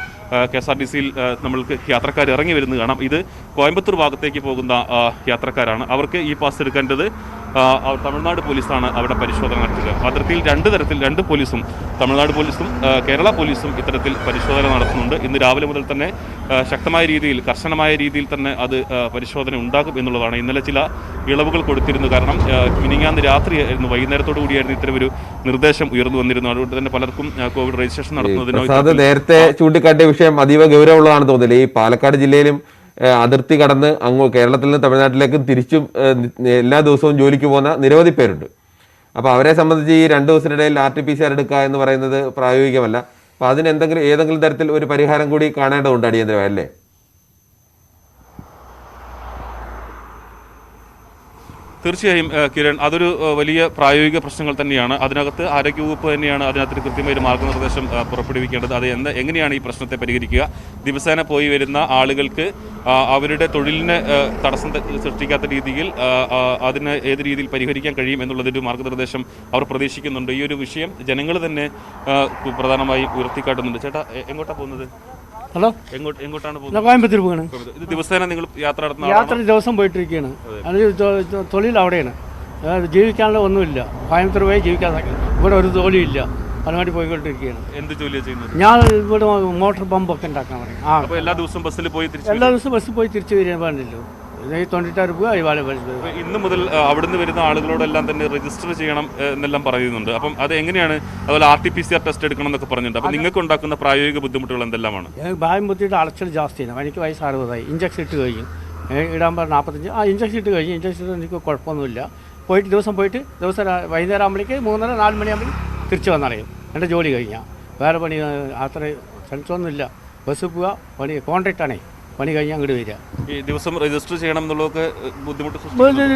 KSRTC-യിൽ നമ്മൾക്ക് യാത്രക്കാർ ഇറങ്ങി വരുന്നത് കാണാം. ഇത് കോയമ്പത്തൂർ ഭാഗത്തേക്ക് പോകുന്ന യാത്രക്കാരാണ്. അവർക്ക് ഈ പാസ് എടുക്കേണ്ടത് തമിഴ്നാട് പോലീസാണ് അവിടെ പരിശോധന നടത്തുക. അതിർത്തിയിൽ രണ്ട് പോലീസും, തമിഴ്നാട് പോലീസും കേരള പോലീസും ഇത്തരത്തിൽ പരിശോധന നടത്തുന്നുണ്ട്. ഇന്ന് രാവിലെ മുതൽ തന്നെ ശക്തമായ രീതിയിൽ, കർശനമായ രീതിയിൽ തന്നെ അത് പരിശോധന ഉണ്ടാകും എന്നുള്ളതാണ്. ഇന്നലെ ചില ഇളവുകൾ കൊടുത്തിരുന്നു. കാരണം മിനിങ്ങാന്ന് രാത്രിയായിരുന്നു, വൈകുന്നേരത്തോടു കൂടിയായിരുന്നു ഇത്തരമൊരു നിർദ്ദേശം ഉയർന്നു വന്നിരുന്നു. അതുകൊണ്ട് തന്നെ പലർക്കും കോവിഡ് രജിസ്ട്രേഷൻ നടത്തുന്നതിനോ നേരത്തെ ചൂണ്ടിക്കാട്ടിയ വിഷയം അതീവ ഗൗരവമുള്ളതാണെന്ന് തോന്നില്ല. ഈ പാലക്കാട് ജില്ലയിലും അതിർത്തി കടന്ന് കേരളത്തിൽ നിന്ന് തമിഴ്നാട്ടിലേക്കും തിരിച്ചും എല്ലാ ദിവസവും ജോലിക്ക് പോകുന്ന നിരവധി പേരുണ്ട്. അപ്പോൾ അവരെ സംബന്ധിച്ച് ഈ 2 ദിവസത്തിനിടയിൽ RT-PCR എടുക്കുക എന്ന് പറയുന്നത് പ്രായോഗികമല്ല. അപ്പോൾ അതിന് ഏതെങ്കിലും തരത്തിൽ ഒരു പരിഹാരം കൂടി കാണേണ്ടതുണ്ട് അടിയന്തരമായി, അല്ലേ? തീർച്ചയായും കിരൺ, അതൊരു വലിയ പ്രായോഗിക പ്രശ്നങ്ങൾ തന്നെയാണ്. അതിനകത്ത് ആരോഗ്യവകുപ്പ് തന്നെയാണ് അതിനകത്ത് കൃത്യമായ ഒരു മാർഗ്ഗനിർദ്ദേശം പുറപ്പെടുവിക്കേണ്ടത്. അത് എങ്ങനെയാണ് ഈ പ്രശ്നത്തെ പരിഹരിക്കുക? ദിവസേന പോയി വരുന്ന ആളുകൾക്ക് അവരുടെ തൊഴിലിന് തടസ്സം സൃഷ്ടിക്കാത്ത രീതിയിൽ അതിന് ഏത് രീതിയിൽ പരിഹരിക്കാൻ കഴിയും എന്നുള്ളതൊരു മാർഗ്ഗനിർദ്ദേശം അവർ പ്രതീക്ഷിക്കുന്നുണ്ട്. ഈ ഒരു വിഷയം ജനങ്ങൾ തന്നെ പ്രധാനമായും ഉയർത്തിക്കാട്ടുന്നുണ്ട്. ചേട്ടാ, എങ്ങോട്ടാണ് പോകുന്നത്? ഹലോ, എങ്ങോട്ടാണ് പോകുന്നത്? കോയമ്പത്തൂർ പോകണം. ഇത് ദിവസേന നിങ്ങൾ യാത്ര നടത്തുന്ന യാത്ര ദിവസം പോയിട്ടിരിക്കുകയാണ്. അത് തൊഴിൽ അവിടെയാണ്, ജീവിക്കാനുള്ള ഒന്നുമില്ല. കോയമ്പത്തൂർ പോയി ജീവിക്കാൻ ഇവിടെ ഒരു ജോലിയില്ല, അതിനുവേണ്ടി പോയിക്കൊണ്ടിരിക്കുകയാണ്. എന്ത് ജോലിയാണ് ചെയ്യുന്നത്? ഞാൻ ഇവിടെ മോട്ടോർ പമ്പൊക്കെ ഉണ്ടാക്കാൻ പറയും. അപ്പോൾ എല്ലാ ദിവസവും ബസ്സിൽ പോയി എല്ലാ ദിവസവും ബസ്സിൽ പോയി തിരിച്ചു വരാൻ പാടില്ലല്ലോ. 96 രൂപ ഇന്ന് മുതൽ അവിടുന്ന് വരുന്ന ആളുകളോടെല്ലാം തന്നെ രജിസ്റ്റർ ചെയ്യണം എന്നെല്ലാം പറയുന്നുണ്ട്. അപ്പം അത് എങ്ങനെയാണ്? അതുപോലെ RT-PCR ടെസ്റ്റ് എടുക്കണം എന്നൊക്കെ പറഞ്ഞിട്ടുണ്ട്. അപ്പം നിങ്ങൾക്ക് ഉണ്ടാക്കുന്ന പ്രായോഗിക ബുദ്ധിമുട്ടുകൾ എന്തെല്ലാമാണ്? ഭായം ബുദ്ധിയിട്ട് അളച്ചൽ ജാസ്തിയാണ്. എനിക്ക് വയസ്സ് 60ആയി. ഇഞ്ചക്ഷൻ ഇട്ട് കഴിഞ്ഞു, ഇടാൻ പറഞ്ഞ 45. ഇഞ്ചക്ഷൻ ഇട്ട് കഴിഞ്ഞു. ഇഞ്ചക്ഷൻ എനിക്ക് കുഴപ്പമൊന്നുമില്ല. ദിവസം വൈകുന്നേരം ആകുമ്പോഴേക്ക് 3:30-4 മണിയാകുമ്പോഴേക്കും തിരിച്ചു വന്നറിയും. എൻ്റെ ജോലി കഴിഞ്ഞാൽ വേറെ പണി അത്ര ടെൻഷനൊന്നുമില്ല. ബസ് പോവുക, പണി കോൺട്രാക്റ്റാണേ, പണി കഴിഞ്ഞാൽ അങ്ങോട്ട് വരിക. ഈ ദിവസം രജിസ്റ്റർ ചെയ്യണം എന്നുള്ളതൊക്കെ ബുദ്ധിമുട്ട്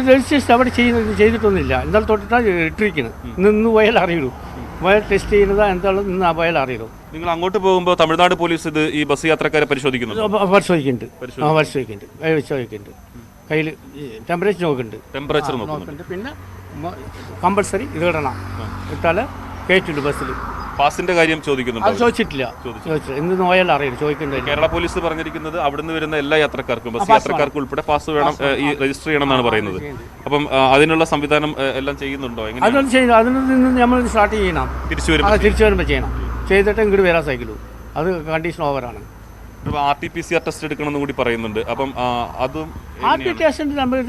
രജിസ്ട്രേഷൻ അവിടെ ചെയ്തിട്ടൊന്നുമില്ല. എന്തായാലും തൊട്ടിട്ടാണ് ഇട്ടിരിക്കുന്നത്. ഇന്ന് പോയാൽ അറിയുള്ളൂ. പോയാൽ ടെസ്റ്റ് ചെയ്യുന്നതാ എന്തായാലും ഇന്ന് പോയാൽ അറിയുള്ളൂ. നിങ്ങൾ അങ്ങോട്ട് പോകുമ്പോൾ തമിഴ്നാട് പോലീസ് ഈ ബസ് യാത്രക്കാരെ പരിശോധിക്കുന്നുണ്ട്. പരിശോധിക്കുന്നുണ്ട്. കയ്യിൽ ടെമ്പറേച്ചർ നോക്കുന്നുണ്ട്. പിന്നെ കമ്പൾസറി ഇത് ഇടണം. ഇട്ടാൽ കയറ്റുണ്ട് ബസ്സിൽ. പാസിന്റെ കാര്യം ചോദിക്കുന്നുണ്ട്. അത് ചോദിച്ചിട്ടില്ല. ഇന്ന് പോയാൽ അറിയില്ല, ചോദിക്കുന്നുണ്ട്. കേരള പോലീസ് പറഞ്ഞിരിക്കുന്നത് അവിടുന്ന് വരുന്ന എല്ലാ യാത്രക്കാർക്കും, ബസ് യാത്രക്കാർക്കും ഉൾപ്പെടെ പാസ് വേണം, ഈ രജിസ്റ്റർ ചെയ്യണം എന്നാണ് പറയുന്നത്. അപ്പം അതിനുള്ള സംവിധാനം എല്ലാം ചെയ്യുന്നുണ്ടോ? അതൊന്നും ചെയ്യണം. അതിൽ നിന്ന് നമ്മൾ സ്റ്റാർട്ട് ചെയ്യണം. തിരിച്ചു വരുമ്പോൾ ചെയ്യണം. ചെയ്തിട്ട് ഇങ്ങോട്ട് വരാൻ സൈക്കിളൂ. അത് കണ്ടീഷൻ ഓവറാണ്. RT-PCR ടെസ്റ്റ് എടുക്കണമെന്ന് കൂടി പറയുന്നുണ്ട്. അപ്പം അതും RT-ടെസ്റ്റ് നമ്മൾ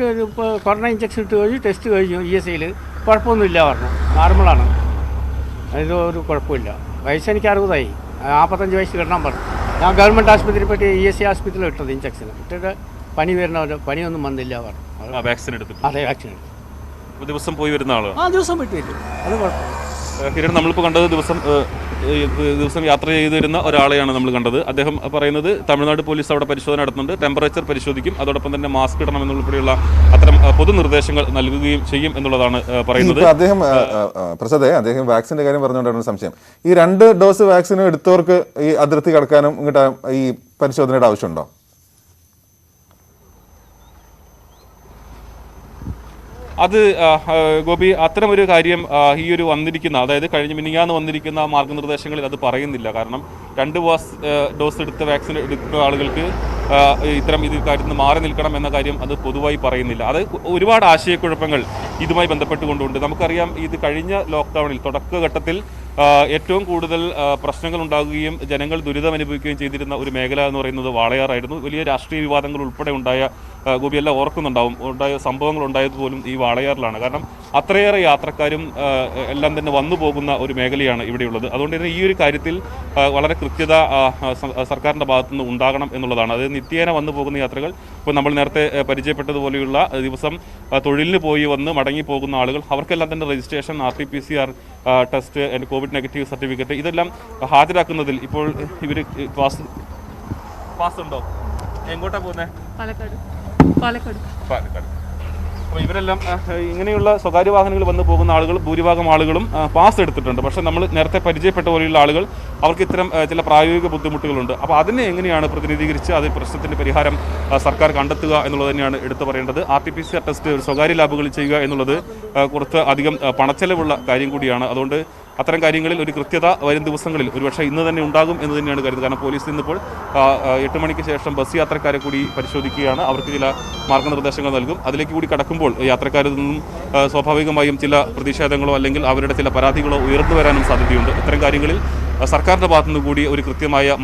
കൊറോണ ഇഞ്ചക്ഷൻ ഇട്ട് കഴിഞ്ഞു, ടെസ്റ്റ് കഴിഞ്ഞു. ESIയിൽ കുഴപ്പമൊന്നുമില്ല പറഞ്ഞു, നോർമലാണ്. ഒരു കുഴപ്പമില്ല. വയസ്സ് എനിക്ക് 60ആയി. 45 വയസ്സ് കിട്ടണം പറഞ്ഞു. ഞാൻ ഗവൺമെൻറ് ആശുപത്രി പോയിട്ട് ESI ആശുപത്രിയിൽ ഇട്ടത് ഇഞ്ചക്ഷൻ ഇട്ടിട്ട് പനിയൊന്നും വന്നില്ല പറഞ്ഞു. വാക്സിൻ എടുത്തു. അതെ, വാക്സിൻ എടുത്തു. ദിവസം പോയി വരുന്ന ആളാണ്. ദിവസം പോയിട്ട് വരും. അത് കുഴപ്പമില്ല. കിരൺ, നമ്മളിപ്പോൾ കണ്ടത് ദിവസം യാത്ര ചെയ്തു വരുന്ന ഒരാളെയാണ് നമ്മൾ കണ്ടത്. അദ്ദേഹം പറയുന്നത് തമിഴ്നാട് പോലീസ് അവിടെ പരിശോധന നടത്തുന്നുണ്ട്, ടെമ്പറേച്ചർ പരിശോധിക്കും, അതോടൊപ്പം തന്നെ മാസ്ക് ഇടണം എന്നുൾപ്പെടെയുള്ള അത്തരം പൊതുനിർദ്ദേശങ്ങൾ നൽകുകയും ചെയ്യും എന്നുള്ളതാണ് പറയുന്നത്. അദ്ദേഹം വാക്സിന്റെ കാര്യം പറഞ്ഞുകൊണ്ടാണ് സംശയം. ഈ 2 ഡോസ് വാക്സിൻ എടുത്തവർക്ക് ഈ അതിർത്തി കടക്കാനും ഇങ്ങോട്ട് ഈ പരിശോധനയുടെ ആവശ്യമുണ്ടോ? അത് ഗോപി, അത്തരമൊരു കാര്യം ഈ ഒരു വന്നിരിക്കുന്ന, അതായത് മിനിങ്ങാന്ന് വന്നിരിക്കുന്ന മാർഗ്ഗനിർദ്ദേശങ്ങളിൽ അത് പറയുന്നില്ല. കാരണം 2 ഡോസ് എടുത്ത വാക്സിൻ എടുക്കുന്ന ആളുകൾക്ക് ഇത്തരം കാര്യത്തിൽ മാറി നിൽക്കണം എന്ന കാര്യം അത് പൊതുവായി പറയുന്നില്ല. അത് ഒരുപാട് ആശയക്കുഴപ്പങ്ങൾ ഇതുമായി ബന്ധപ്പെട്ടുകൊണ്ടുണ്ട്. നമുക്കറിയാം, ഇത് കഴിഞ്ഞ ലോക്ക്ഡൗണിൽ തുടക്കഘട്ടത്തിൽ ഏറ്റവും കൂടുതൽ പ്രശ്നങ്ങൾ ഉണ്ടാകുകയും ജനങ്ങൾ ദുരിതം അനുഭവിക്കുകയും ചെയ്തിരുന്ന ഒരു മേഖല എന്ന് പറയുന്നത് വാളയാറായിരുന്നു. വലിയ രാഷ്ട്രീയ വിവാദങ്ങൾ ഉൾപ്പെടെ ഉണ്ടായ, ഗോപിയെല്ലാം ഓർക്കുന്നുണ്ടാവും, ഉണ്ടായ സംഭവങ്ങൾ ഉണ്ടായത് പോലും ഈ വാളയാറിലാണ്. കാരണം അത്രയേറെ യാത്രക്കാരും എല്ലാം തന്നെ വന്നു പോകുന്ന ഒരു മേഖലയാണ് ഇവിടെയുള്ളത്. അതുകൊണ്ട് തന്നെ ഈ ഒരു കാര്യത്തിൽ വളരെ കൃത്യത സർക്കാരിൻ്റെ ഭാഗത്തുനിന്ന് ഉണ്ടാകണം എന്നുള്ളതാണ്. അത് നിത്യേന വന്നു പോകുന്ന യാത്രകൾ, ഇപ്പോൾ നമ്മൾ നേരത്തെ പരിചയപ്പെട്ടതുപോലെയുള്ള ദിവസം തൊഴിലിന് പോയി വന്ന് മടങ്ങി പോകുന്ന ആളുകൾ, അവർക്കെല്ലാം തന്നെ registration, RT-PCR test, Covid negative certificate ഇതെല്ലാം ഹാജരാക്കുന്നതിൽ ഇപ്പോൾ ഇവർ പാസ് ഉണ്ടോ? എങ്ങോട്ടാണ് പോകുന്നത്? പാലക്കാട്. അപ്പോൾ ഇവരെല്ലാം ഇങ്ങനെയുള്ള സ്വകാര്യ വാഹനങ്ങൾ വന്ന് പോകുന്ന ആളുകൾ, ഭൂരിഭാഗം ആളുകളും പാസ് എടുത്തിട്ടുണ്ട്. പക്ഷേ നമ്മൾ നേരത്തെ പരിചയപ്പെട്ട പോലെയുള്ള ആളുകൾ, അവർക്ക് ഇത്തരം ചില പ്രായോഗിക ബുദ്ധിമുട്ടുകളുണ്ട്. അപ്പോൾ അതിനെ എങ്ങനെയാണ് പ്രതിനിധീകരിച്ച് അത് പ്രശ്നത്തിൻ്റെ പരിഹാരം സർക്കാർ കണ്ടെത്തുക എന്നുള്ളത് തന്നെയാണ് എടുത്തു പറയേണ്ടത്. RT-PCR ടെസ്റ്റ് സ്വകാര്യ ലാബുകളിൽ ചെയ്യുക എന്നുള്ളത് കുറച്ച് അധികം പണച്ചെലവുള്ള കാര്യം കൂടിയാണ്. അതുകൊണ്ട് അത്തരം കാര്യങ്ങളിൽ ഒരു കൃത്യത വരും ദിവസങ്ങളിൽ ഒരുപക്ഷെ ഇന്ന് തന്നെ ഉണ്ടാകും എന്ന് തന്നെയാണ് കരുതുന്നത്. കാരണം പോലീസ് ഇന്നിപ്പോൾ 8 മണിക്ക് ശേഷം ബസ് യാത്രക്കാരെ കൂടി പരിശോധിക്കുകയാണ്. അവർക്ക് ചില മാർഗ്ഗനിർദ്ദേശങ്ങൾ നൽകും. അതിലേക്ക് കൂടി കടക്കുമ്പോൾ യാത്രക്കാരിൽ നിന്നും സ്വാഭാവികമായും ചില പ്രതിഷേധങ്ങളോ അല്ലെങ്കിൽ അവരുടെ ചില പരാതികളോ ഉയർന്നു വരാനും സാധ്യതയുണ്ട്. ഇത്തരം കാര്യങ്ങളിൽ സർക്കാരിൻ്റെ ഭാഗത്തുനിന്ന് കൂടി ഒരു കൃത്യമായ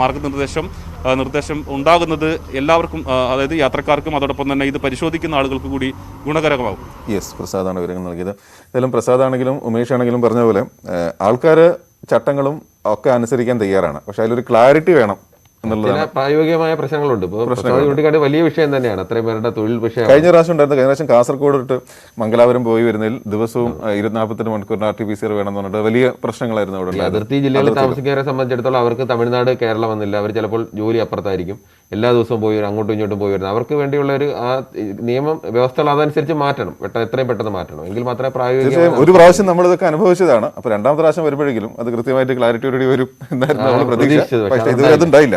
നിർദ്ദേശം ഉണ്ടാകുന്നത് എല്ലാവർക്കും, അതായത് യാത്രക്കാർക്കും അതോടൊപ്പം തന്നെ ഇത് പരിശോധിക്കുന്ന ആളുകൾക്ക് കൂടി ഗുണകരമാകും. യെസ്, പ്രസാദാണ് വിവരങ്ങൾ നൽകിയത്. ഏതായാലും പ്രസാദാണെങ്കിലും ഉമേഷ് ആണെങ്കിലും പറഞ്ഞ പോലെ ആൾക്കാർ ചട്ടങ്ങളും ഒക്കെ അനുസരിക്കാൻ തയ്യാറാണ്. പക്ഷെ അതിലൊരു ക്ലാരിറ്റി വേണം ചില പ്രായോഗികമായ പ്രശ്നങ്ങളുണ്ട്. ഇപ്പോൾ വലിയ വിഷയം തന്നെയാണ് അത്രയും പേരുടെ തൊഴിൽ വിഷയം. കഴിഞ്ഞ പ്രാവശ്യം കാസർഗോഡ് തൊട്ട് മംഗലാപുരം പോയി വരുന്നതിൽ ദിവസവും 248 മണിക്കൂറിന് RT-PCR വേണമെന്ന് പറഞ്ഞിട്ട് വലിയ പ്രശ്നങ്ങളായിരുന്നു അവിടെ. അതിർത്തി ജില്ലകളിൽ താമസിക്കുന്നവരെ സംബന്ധിച്ചിടത്തോളം അവർക്ക് തമിഴ്നാട്, കേരളം വന്നില്ല. അവർ ചിലപ്പോൾ ജോലി അപ്പുറത്തായിരിക്കും, എല്ലാ ദിവസവും പോയി അങ്ങോട്ടും ഇങ്ങോട്ടും പോയി വരുന്നത്. അവർക്ക് വേണ്ടിയുള്ള ഒരു നിയമം വ്യവസ്ഥകൾ അതനുസരിച്ച് മാറ്റണം, എത്രയും പെട്ടെന്ന് മാറ്റണം. എങ്കിൽ മാത്രമേ പ്രായോഗിക. ഒരു പ്രാവശ്യം നമ്മളിതൊക്കെ അനുഭവിച്ചതാണ്. അപ്പോൾ രണ്ടാമത്തെ പ്രാവശ്യം വരുമ്പോഴെങ്കിലും അത് കൃത്യമായിട്ട് ക്ലാരിറ്റിയോടുകൂടി വരും എന്നായിരുന്നു നമ്മൾ പ്രതീക്ഷിച്ചത്. പക്ഷേ ഇതുവരെ അതുണ്ടായില്ല.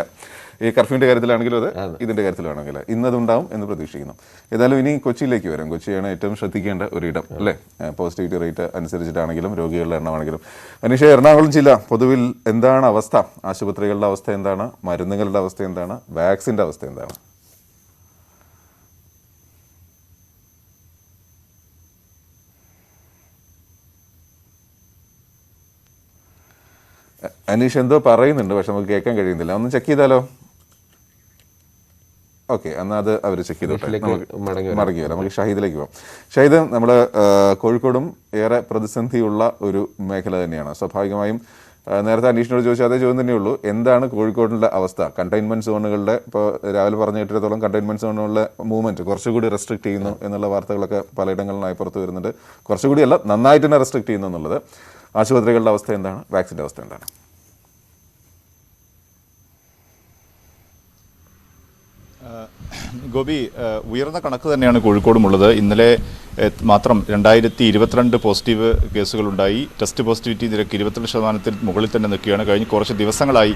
ഈ കർഫ്യൂവിൻ്റെ കാര്യത്തിലാണെങ്കിലും അത് ഇതിൻ്റെ കാര്യത്തിലാണെങ്കിൽ ഇന്നതുണ്ടാവും എന്ന് പ്രതീക്ഷിക്കുന്നു. ഏതായാലും ഇനി കൊച്ചിയിലേക്ക് വരാം. കൊച്ചിയാണ് ഏറ്റവും ശ്രദ്ധിക്കേണ്ട ഒരിടം അല്ലേ? പോസിറ്റിവിറ്റി റേറ്റ് അനുസരിച്ചിട്ടാണെങ്കിലും രോഗികളുടെ എണ്ണമാണെങ്കിലും. അനീഷ, എറണാകുളം ജില്ല പൊതുവിൽ എന്താണ് അവസ്ഥ? ആശുപത്രികളുടെ അവസ്ഥ എന്താണ്? മരുന്നുകളുടെ അവസ്ഥ എന്താണ്? വാക്സിൻ്റെ അവസ്ഥ എന്താണ്? അനീഷ് എന്തോ പറയുന്നുണ്ട്, പക്ഷെ നമുക്ക് കേൾക്കാൻ കഴിയുന്നില്ല. ഒന്ന് ചെക്ക് ചെയ്താലോ? ഓക്കെ, എന്നാൽ അത് അവർ ചെക്ക് ചെയ്തോട്ടെ. മടങ്ങി വരാം. നമുക്ക് ഷഹീദിലേക്ക് പോകാം. ഷഹീദ്, നമ്മൾ കോഴിക്കോടും ഏറെ പ്രതിസന്ധിയുള്ള ഒരു മേഖല തന്നെയാണ്. സ്വാഭാവികമായും നേരത്തെ അനീഷിനോട് ചോദിച്ചാൽ അതേ ചോദ്യം തന്നെയുള്ളൂ. എന്താണ് കോഴിക്കോടിൻ്റെ അവസ്ഥ? കണ്ടെയ്ൻമെൻറ്റ് സോണുകളുടെ ഇപ്പോൾ രാവിലെ പറഞ്ഞു കേട്ടിടത്തോളം കണ്ടെയ്ൻമെൻറ്റ് സോണുകളിലെ മൂവ്മെൻറ്റ് കുറച്ചുകൂടി റെസ്ട്രിക്ട് ചെയ്യുന്നു എന്നുള്ള വാർത്തകളൊക്കെ പലയിടങ്ങളിലായി പുറത്ത് വരുന്നുണ്ട്. കുറച്ചുകൂടിയല്ല, നന്നായിട്ട് തന്നെ റെസ്ട്രിക്ട് ചെയ്യുന്നു എന്നുള്ളത്. ആശുപത്രികളുടെ അവസ്ഥ എന്താണ്? വാക്സിൻ്റെ അവസ്ഥ എന്താണ്? ഗോപി, ഉയർന്ന കണക്ക് തന്നെയാണ് കോഴിക്കോടുമുള്ളത്. ഇന്നലെ മാത്രം 2022 പോസിറ്റീവ് കേസുകളുണ്ടായി. ടെസ്റ്റ് പോസിറ്റിവിറ്റി നിരക്ക് 22% മുകളിൽ തന്നെ നിൽക്കുകയാണ്. കഴിഞ്ഞ കുറച്ച് ദിവസങ്ങളായി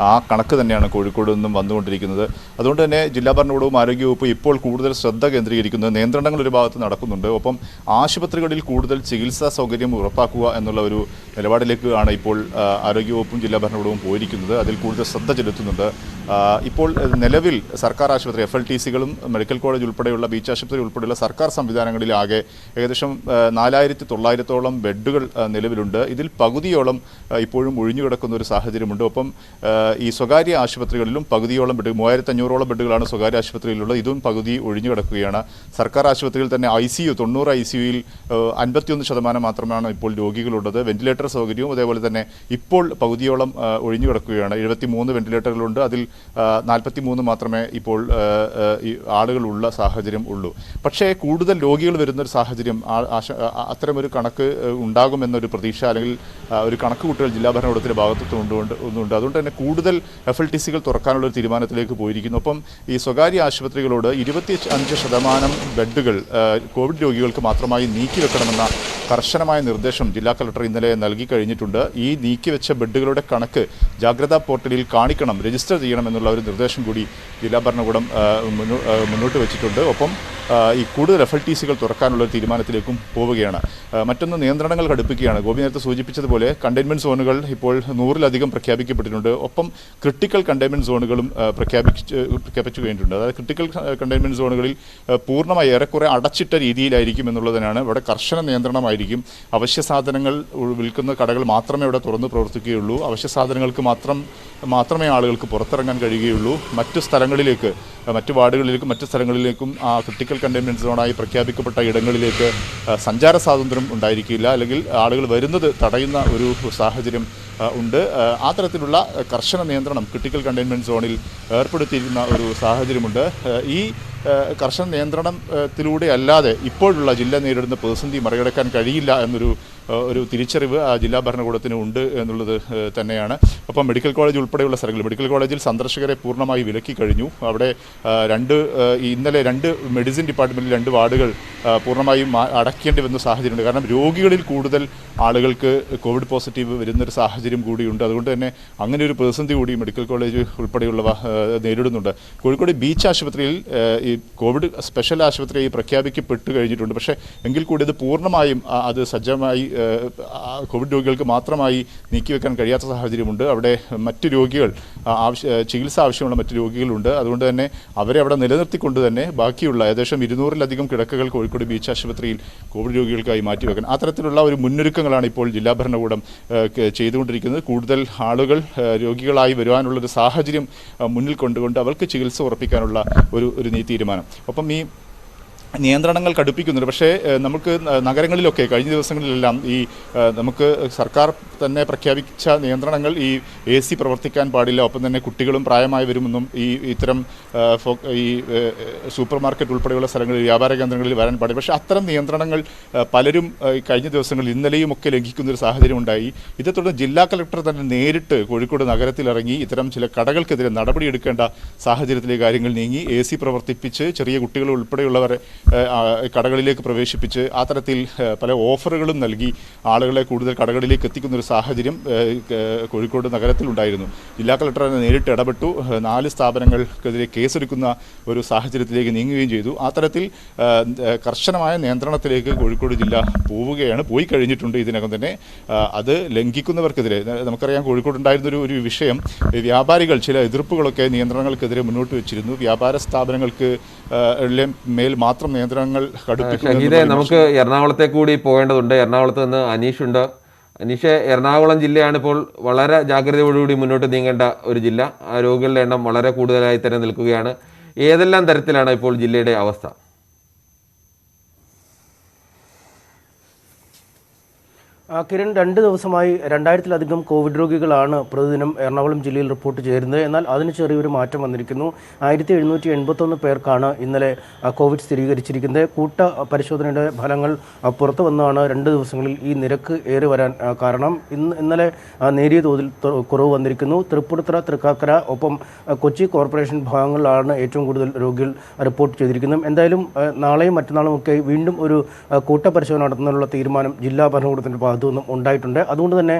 ആ കണക്ക് തന്നെയാണ് കോഴിക്കോട് നിന്നും വന്നുകൊണ്ടിരിക്കുന്നത്. അതുകൊണ്ട് തന്നെ ജില്ലാ ഭരണകൂടവും ആരോഗ്യവകുപ്പും ഇപ്പോൾ കൂടുതൽ ശ്രദ്ധ കേന്ദ്രീകരിക്കുന്നത് നിയന്ത്രണങ്ങൾ ഒരു ഭാഗത്ത് നടക്കുന്നുണ്ട്. ഒപ്പം ആശുപത്രികളിൽ കൂടുതൽ ചികിത്സാ സൗകര്യം ഉറപ്പാക്കുക എന്നുള്ള ഒരു നിലപാടിലേക്ക് ആണ് ഇപ്പോൾ ആരോഗ്യവകുപ്പും ജില്ലാ ഭരണകൂടവും പോയിരിക്കുന്നത്. അതിൽ കൂടുതൽ ശ്രദ്ധ ചെലുത്തുന്നുണ്ട്. ഇപ്പോൾ നിലവിൽ സർക്കാർ ആശുപത്രി FLTCകളും മെഡിക്കൽ കോളേജ് ഉൾപ്പെടെയുള്ള ബീച്ച് ആശുപത്രി ഉൾപ്പെടെയുള്ള സർക്കാർ സംവിധാനങ്ങളിലാകെ ഏകദേശം 4900-ഓളം ബെഡുകൾ നിലവിലുണ്ട്. ഇതിൽ പകുതിയോളം ഇപ്പോഴും ഒഴിഞ്ഞുകിടക്കുന്ന ഒരു സാഹചര്യമുണ്ട്. ഒപ്പം ഈ സ്വകാര്യ ആശുപത്രികളിലും പകുതിയോളം ബെഡ്, 3500-ഓളം ബെഡുകളാണ് സ്വകാര്യ ആശുപത്രിയിലുള്ളത്. ഇതും പകുതി ഒഴിഞ്ഞുകിടക്കുകയാണ്. സർക്കാർ ആശുപത്രിയിൽ തന്നെ ICU 90 ICUയിൽ 51% മാത്രമാണ് ഇപ്പോൾ രോഗികളുള്ളത്. വെന്റിലേറ്റർ സൗകര്യവും അതേപോലെ തന്നെ ഇപ്പോൾ പകുതിയോളം ഒഴിഞ്ഞുകിടക്കുകയാണ്. 73 വെന്റിലേറ്ററുകളുണ്ട്. അതിൽ 43 മാത്രമേ ഇപ്പോൾ ഈ ആളുകളുള്ള സാഹചര്യം ഉള്ളൂ. പക്ഷേ കൂടുതൽ രോഗികൾ വരുന്നൊരു സാഹചര്യം, അത്തരമൊരു കണക്ക് ഉണ്ടാകുമെന്നൊരു പ്രതീക്ഷ അല്ലെങ്കിൽ ഒരു കണക്ക് കൂട്ടൽ ജില്ലാ ഭരണകൂടത്തിൻ്റെ ഭാഗത്തുനിന്നുണ്ട്. അതുകൊണ്ട് തന്നെ കൂടുതൽ FLTCകൾ തുറക്കാനുള്ള ഒരു തീരുമാനത്തിലേക്ക് പോയിരിക്കുന്നു. ഒപ്പം ഈ സ്വകാര്യ ആശുപത്രികളോട് 25% ബെഡുകൾ കോവിഡ് രോഗികൾക്ക് മാത്രമായി നീക്കിവെക്കണമെന്ന കർശനമായ നിർദ്ദേശം ജില്ലാ കളക്ടർ ഇന്നലെ നൽകി കഴിഞ്ഞിട്ടുണ്ട്. ഈ നീക്കിവെച്ച ബെഡുകളുടെ കണക്ക് ജാഗ്രതാ പോർട്ടലിൽ കാണിക്കണം, രജിസ്റ്റർ ചെയ്യണമെന്നുള്ള ഒരു നിർദ്ദേശം കൂടി ജില്ലാ ഭരണകൂടം മുന്നോട്ട് വെച്ചിട്ടുണ്ട്. ഒപ്പം ഈ കൂടുതൽ FLTCകൾ തുറക്കാനുള്ള തീരുമാനത്തിലേക്കും പോവുകയാണ്. മറ്റൊന്ന്, നിയന്ത്രണങ്ങൾ കടുപ്പിക്കുകയാണ്. ഗോപി നേരത്തെ സൂചിപ്പിച്ചതുപോലെ കണ്ടെയ്ൻമെൻറ്റ് സോണുകൾ ഇപ്പോൾ 100-ലധികം പ്രഖ്യാപിക്കപ്പെട്ടിട്ടുണ്ട്. ഒപ്പം ക്രിട്ടിക്കൽ കണ്ടെയ്ൻമെൻറ്റ് സോണുകളും പ്രഖ്യാപിച്ചു കഴിഞ്ഞിട്ടുണ്ട്. അതായത് ക്രിട്ടിക്കൽ കണ്ടെയ്ൻമെൻറ്റ് സോണുകളിൽ പൂർണ്ണമായി ഏറെക്കുറെ അടച്ചിട്ട രീതിയിലായിരിക്കും എന്നുള്ളതിനാണ്. ഇവിടെ കർശന നിയന്ത്രണമായിരിക്കും. അവശ്യ സാധനങ്ങൾ വിൽക്കുന്ന കടകൾ മാത്രമേ ഇവിടെ തുറന്ന് പ്രവർത്തിക്കുകയുള്ളൂ. അവശ്യ സാധനങ്ങൾക്ക് മാത്രമേ ആളുകൾക്ക് പുറത്തിറങ്ങാൻ കഴിയുകയുള്ളൂ. മറ്റു സ്ഥലങ്ങളിലേക്ക്, മറ്റു വാർഡുകളിലേക്കും മറ്റു സ്ഥലങ്ങളിലേക്കും ആ ക്രിട്ടിക്കൽ കണ്ടെയ്ൻമെൻറ്റ് സോണായി പ്രഖ്യാപിക്കപ്പെട്ട ഇടങ്ങളിലേക്ക് സഞ്ചാര സ്വാതന്ത്ര്യം ഉണ്ടായിരിക്കില്ല. അല്ലെങ്കിൽ ആളുകൾ വരുന്നത് തടയുന്ന ഒരു സാഹചര്യം ഉണ്ട്. ആ തരത്തിലുള്ള കർശന നിയന്ത്രണം ക്രിട്ടിക്കൽ കണ്ടെയ്ൻമെൻറ്റ് സോണിൽ ഏർപ്പെടുത്തിയിരിക്കുന്ന ഒരു സാഹചര്യമുണ്ട്. ഈ കർശന നിയന്ത്രണത്തിലൂടെ അല്ലാതെ ഇപ്പോഴുള്ള ജില്ല നേരിടുന്ന പ്രതിസന്ധി മറികടക്കാൻ കഴിയില്ല എന്നൊരു തിരിച്ചറിവ് ജില്ലാ ഭരണകൂടത്തിന് ഉണ്ട് എന്നുള്ളത് തന്നെയാണ്. ഒപ്പം മെഡിക്കൽ കോളേജ് ഉൾപ്പെടെയുള്ള സ്ഥലങ്ങൾ, മെഡിക്കൽ കോളേജിൽ സന്ദർശകരെ പൂർണ്ണമായി വിലക്കി കഴിഞ്ഞു. അവിടെ ഇന്നലെ 2 മെഡിസിൻ ഡിപ്പാർട്ട്മെൻറ്റിൽ 2 വാർഡുകൾ പൂർണ്ണമായും അടയ്ക്കേണ്ടി വന്ന സാഹചര്യമുണ്ട്. കാരണം രോഗികളിൽ കൂടുതൽ ആളുകൾക്ക് കോവിഡ് പോസിറ്റീവ് വരുന്നൊരു സാഹചര്യം കൂടിയുണ്ട്. അതുകൊണ്ട് തന്നെ അങ്ങനെ ഒരു പ്രതിസന്ധി കൂടി മെഡിക്കൽ കോളേജ് ഉൾപ്പെടെയുള്ളവ നേരിടുന്നുണ്ട്. കോഴിക്കോട് ബീച്ച് ആശുപത്രിയിൽ ഈ കോവിഡ് സ്പെഷ്യൽ ആശുപത്രിയായി പ്രഖ്യാപിക്കപ്പെട്ട് കഴിഞ്ഞിട്ടുണ്ട്. പക്ഷേ എങ്കിൽ കൂടി അത് പൂർണ്ണമായും അത് സജ്ജമായി കോവിഡ് രോഗികൾക്ക് മാത്രമായി നീക്കിവെക്കാൻ കഴിയാത്ത സാഹചര്യമുണ്ട്. അവിടെ മറ്റു രോഗികൾ ചികിത്സ ആവശ്യമുള്ള മറ്റു രോഗികളുണ്ട്. അതുകൊണ്ട് തന്നെ അവരെ അവിടെ നിലനിർത്തിക്കൊണ്ട് തന്നെ ബാക്കിയുള്ള ഏകദേശം 200-ലധികം കിടക്കകൾ കോഴിക്കോട് ബീച്ച് ആശുപത്രിയിൽ കോവിഡ് രോഗികൾക്കായി മാറ്റിവെക്കാൻ അത്തരത്തിലുള്ള ഒരു മുന്നൊരുക്കങ്ങളാണ് ഇപ്പോൾ ജില്ലാ ഭരണകൂടം ചെയ്തുകൊണ്ടിരിക്കുന്നത്. കൂടുതൽ ആളുകൾ രോഗികളായി വരുവാനുള്ളൊരു സാഹചര്യം മുന്നിൽ കൊണ്ടുകൊണ്ട് അവർക്ക് ചികിത്സ ഉറപ്പിക്കാനുള്ള ഒരു തീരുമാനം. ഒപ്പം ഈ നിയന്ത്രണങ്ങൾ കടുപ്പിക്കുന്നുണ്ട്. പക്ഷേ നമുക്ക് നഗരങ്ങളിലൊക്കെ കഴിഞ്ഞ ദിവസങ്ങളിലെല്ലാം ഈ നമുക്ക് സർക്കാർ തന്നെ പ്രഖ്യാപിച്ച നിയന്ത്രണങ്ങൾ ഈ AC പ്രവർത്തിക്കാൻ പാടില്ല, ഒപ്പം തന്നെ കുട്ടികളും പ്രായമായവരുമൊന്നും ഇത്തരം ഈ സൂപ്പർ മാർക്കറ്റ് ഉൾപ്പെടെയുള്ള സ്ഥലങ്ങളിൽ വ്യാപാര കേന്ദ്രങ്ങളിൽ വരാൻ പാടില്ല. പക്ഷേ അത്തരം നിയന്ത്രണങ്ങൾ പലരും കഴിഞ്ഞ ദിവസങ്ങളിൽ ഇന്നലെയും ഒക്കെ ലംഘിക്കുന്നൊരു സാഹചര്യം ഉണ്ടായി. ഇതേ തുടർന്ന് ജില്ലാ കളക്ടർ തന്നെ നേരിട്ട് കോഴിക്കോട് നഗരത്തിലിറങ്ങി ഇത്തരം ചില കടകൾക്കെതിരെ നടപടിയെടുക്കേണ്ട സാഹചര്യത്തിലേക്ക് കാര്യങ്ങൾ നീങ്ങി. AC പ്രവർത്തിപ്പിച്ച് ചെറിയ കുട്ടികൾ ഉൾപ്പെടെയുള്ളവരെ കടകളിലേക്ക് പ്രവേശിപ്പിച്ച് ആ തരത്തിൽ പല ഓഫറുകളും നൽകി ആളുകളെ കൂടുതൽ കടകളിലേക്ക് എത്തിക്കുന്നൊരു സാഹചര്യം കോഴിക്കോട് നഗരത്തിലുണ്ടായിരുന്നു. ജില്ലാ കളക്ടർ നേരിട്ട് ഇടപെട്ടു. 4 സ്ഥാപനങ്ങൾക്കെതിരെ കേസെടുക്കുന്ന ഒരു സാഹചര്യത്തിലേക്ക് നീങ്ങുകയും ചെയ്തു. ആ തരത്തിൽ കർശനമായ നിയന്ത്രണത്തിലേക്ക് കോഴിക്കോട് ജില്ല പോയി കഴിഞ്ഞിട്ടുണ്ട് ഇതിനകം തന്നെ. അത് ലംഘിക്കുന്നവർക്കെതിരെ നമുക്കറിയാം, കോഴിക്കോട് ഉണ്ടായിരുന്നൊരു വിഷയം, വ്യാപാരികൾ ചില എതിർപ്പുകളൊക്കെ നിയന്ത്രണങ്ങൾക്കെതിരെ മുന്നോട്ട് വെച്ചിരുന്നു. വ്യാപാര സ്ഥാപനങ്ങൾക്ക് മേൽ മാത്രം നിയന്ത്രണങ്ങൾ ഷഹീദെ, നമുക്ക് എറണാകുളത്തെ കൂടി പോകേണ്ടതുണ്ട്. എറണാകുളത്ത് നിന്ന് അനീഷുണ്ട്. അനീഷ്, എറണാകുളം ജില്ലയാണ് ഇപ്പോൾ വളരെ ജാഗ്രതയോടുകൂടി മുന്നോട്ട് നീങ്ങേണ്ട ഒരു ജില്ല. ആ രോഗികളുടെ എണ്ണം വളരെ കൂടുതലായി തന്നെ നിൽക്കുകയാണ്. ഏതെല്ലാം തരത്തിലാണ് ഇപ്പോൾ ജില്ലയുടെ അവസ്ഥ? കിരൺ, 2 ദിവസമായി 2000-ലധികം കോവിഡ് രോഗികളാണ് പ്രതിദിനം എറണാകുളം ജില്ലയിൽ റിപ്പോർട്ട് ചെയ്യുന്നത്. എന്നാൽ അതിന് ചെറിയൊരു മാറ്റം വന്നിരിക്കുന്നു. 1781 പേർക്കാണ് ഇന്നലെ കോവിഡ് സ്ഥിരീകരിച്ചിരിക്കുന്നത്. കൂട്ട പരിശോധനയുടെ ഫലങ്ങൾ പുറത്തു വന്നാണ് 2 ദിവസങ്ങളിൽ ഈ നിരക്ക് ഏറി വരാൻ കാരണം. ഇന്നലെ നേരിയ തോതിൽ കുറവ് വന്നിരിക്കുന്നു. തൃപ്പൂണിത്തുറ, തൃക്കാക്കര, ഒപ്പം കൊച്ചി കോർപ്പറേഷൻ ഭാഗങ്ങളിലാണ് ഏറ്റവും കൂടുതൽ രോഗികൾ റിപ്പോർട്ട് ചെയ്തിരിക്കുന്നത്. എന്തായാലും നാളെയും മറ്റന്നാളും ഒക്കെ വീണ്ടും ഒരു കൂട്ട പരിശോധന നടത്തുന്നതിനുള്ള തീരുമാനം ജില്ലാ ഭരണകൂടത്തിൻ്റെ ഭാഗത്തുനിന്നും ഉണ്ടായിട്ടുണ്ട്. അതുകൊണ്ട് തന്നെ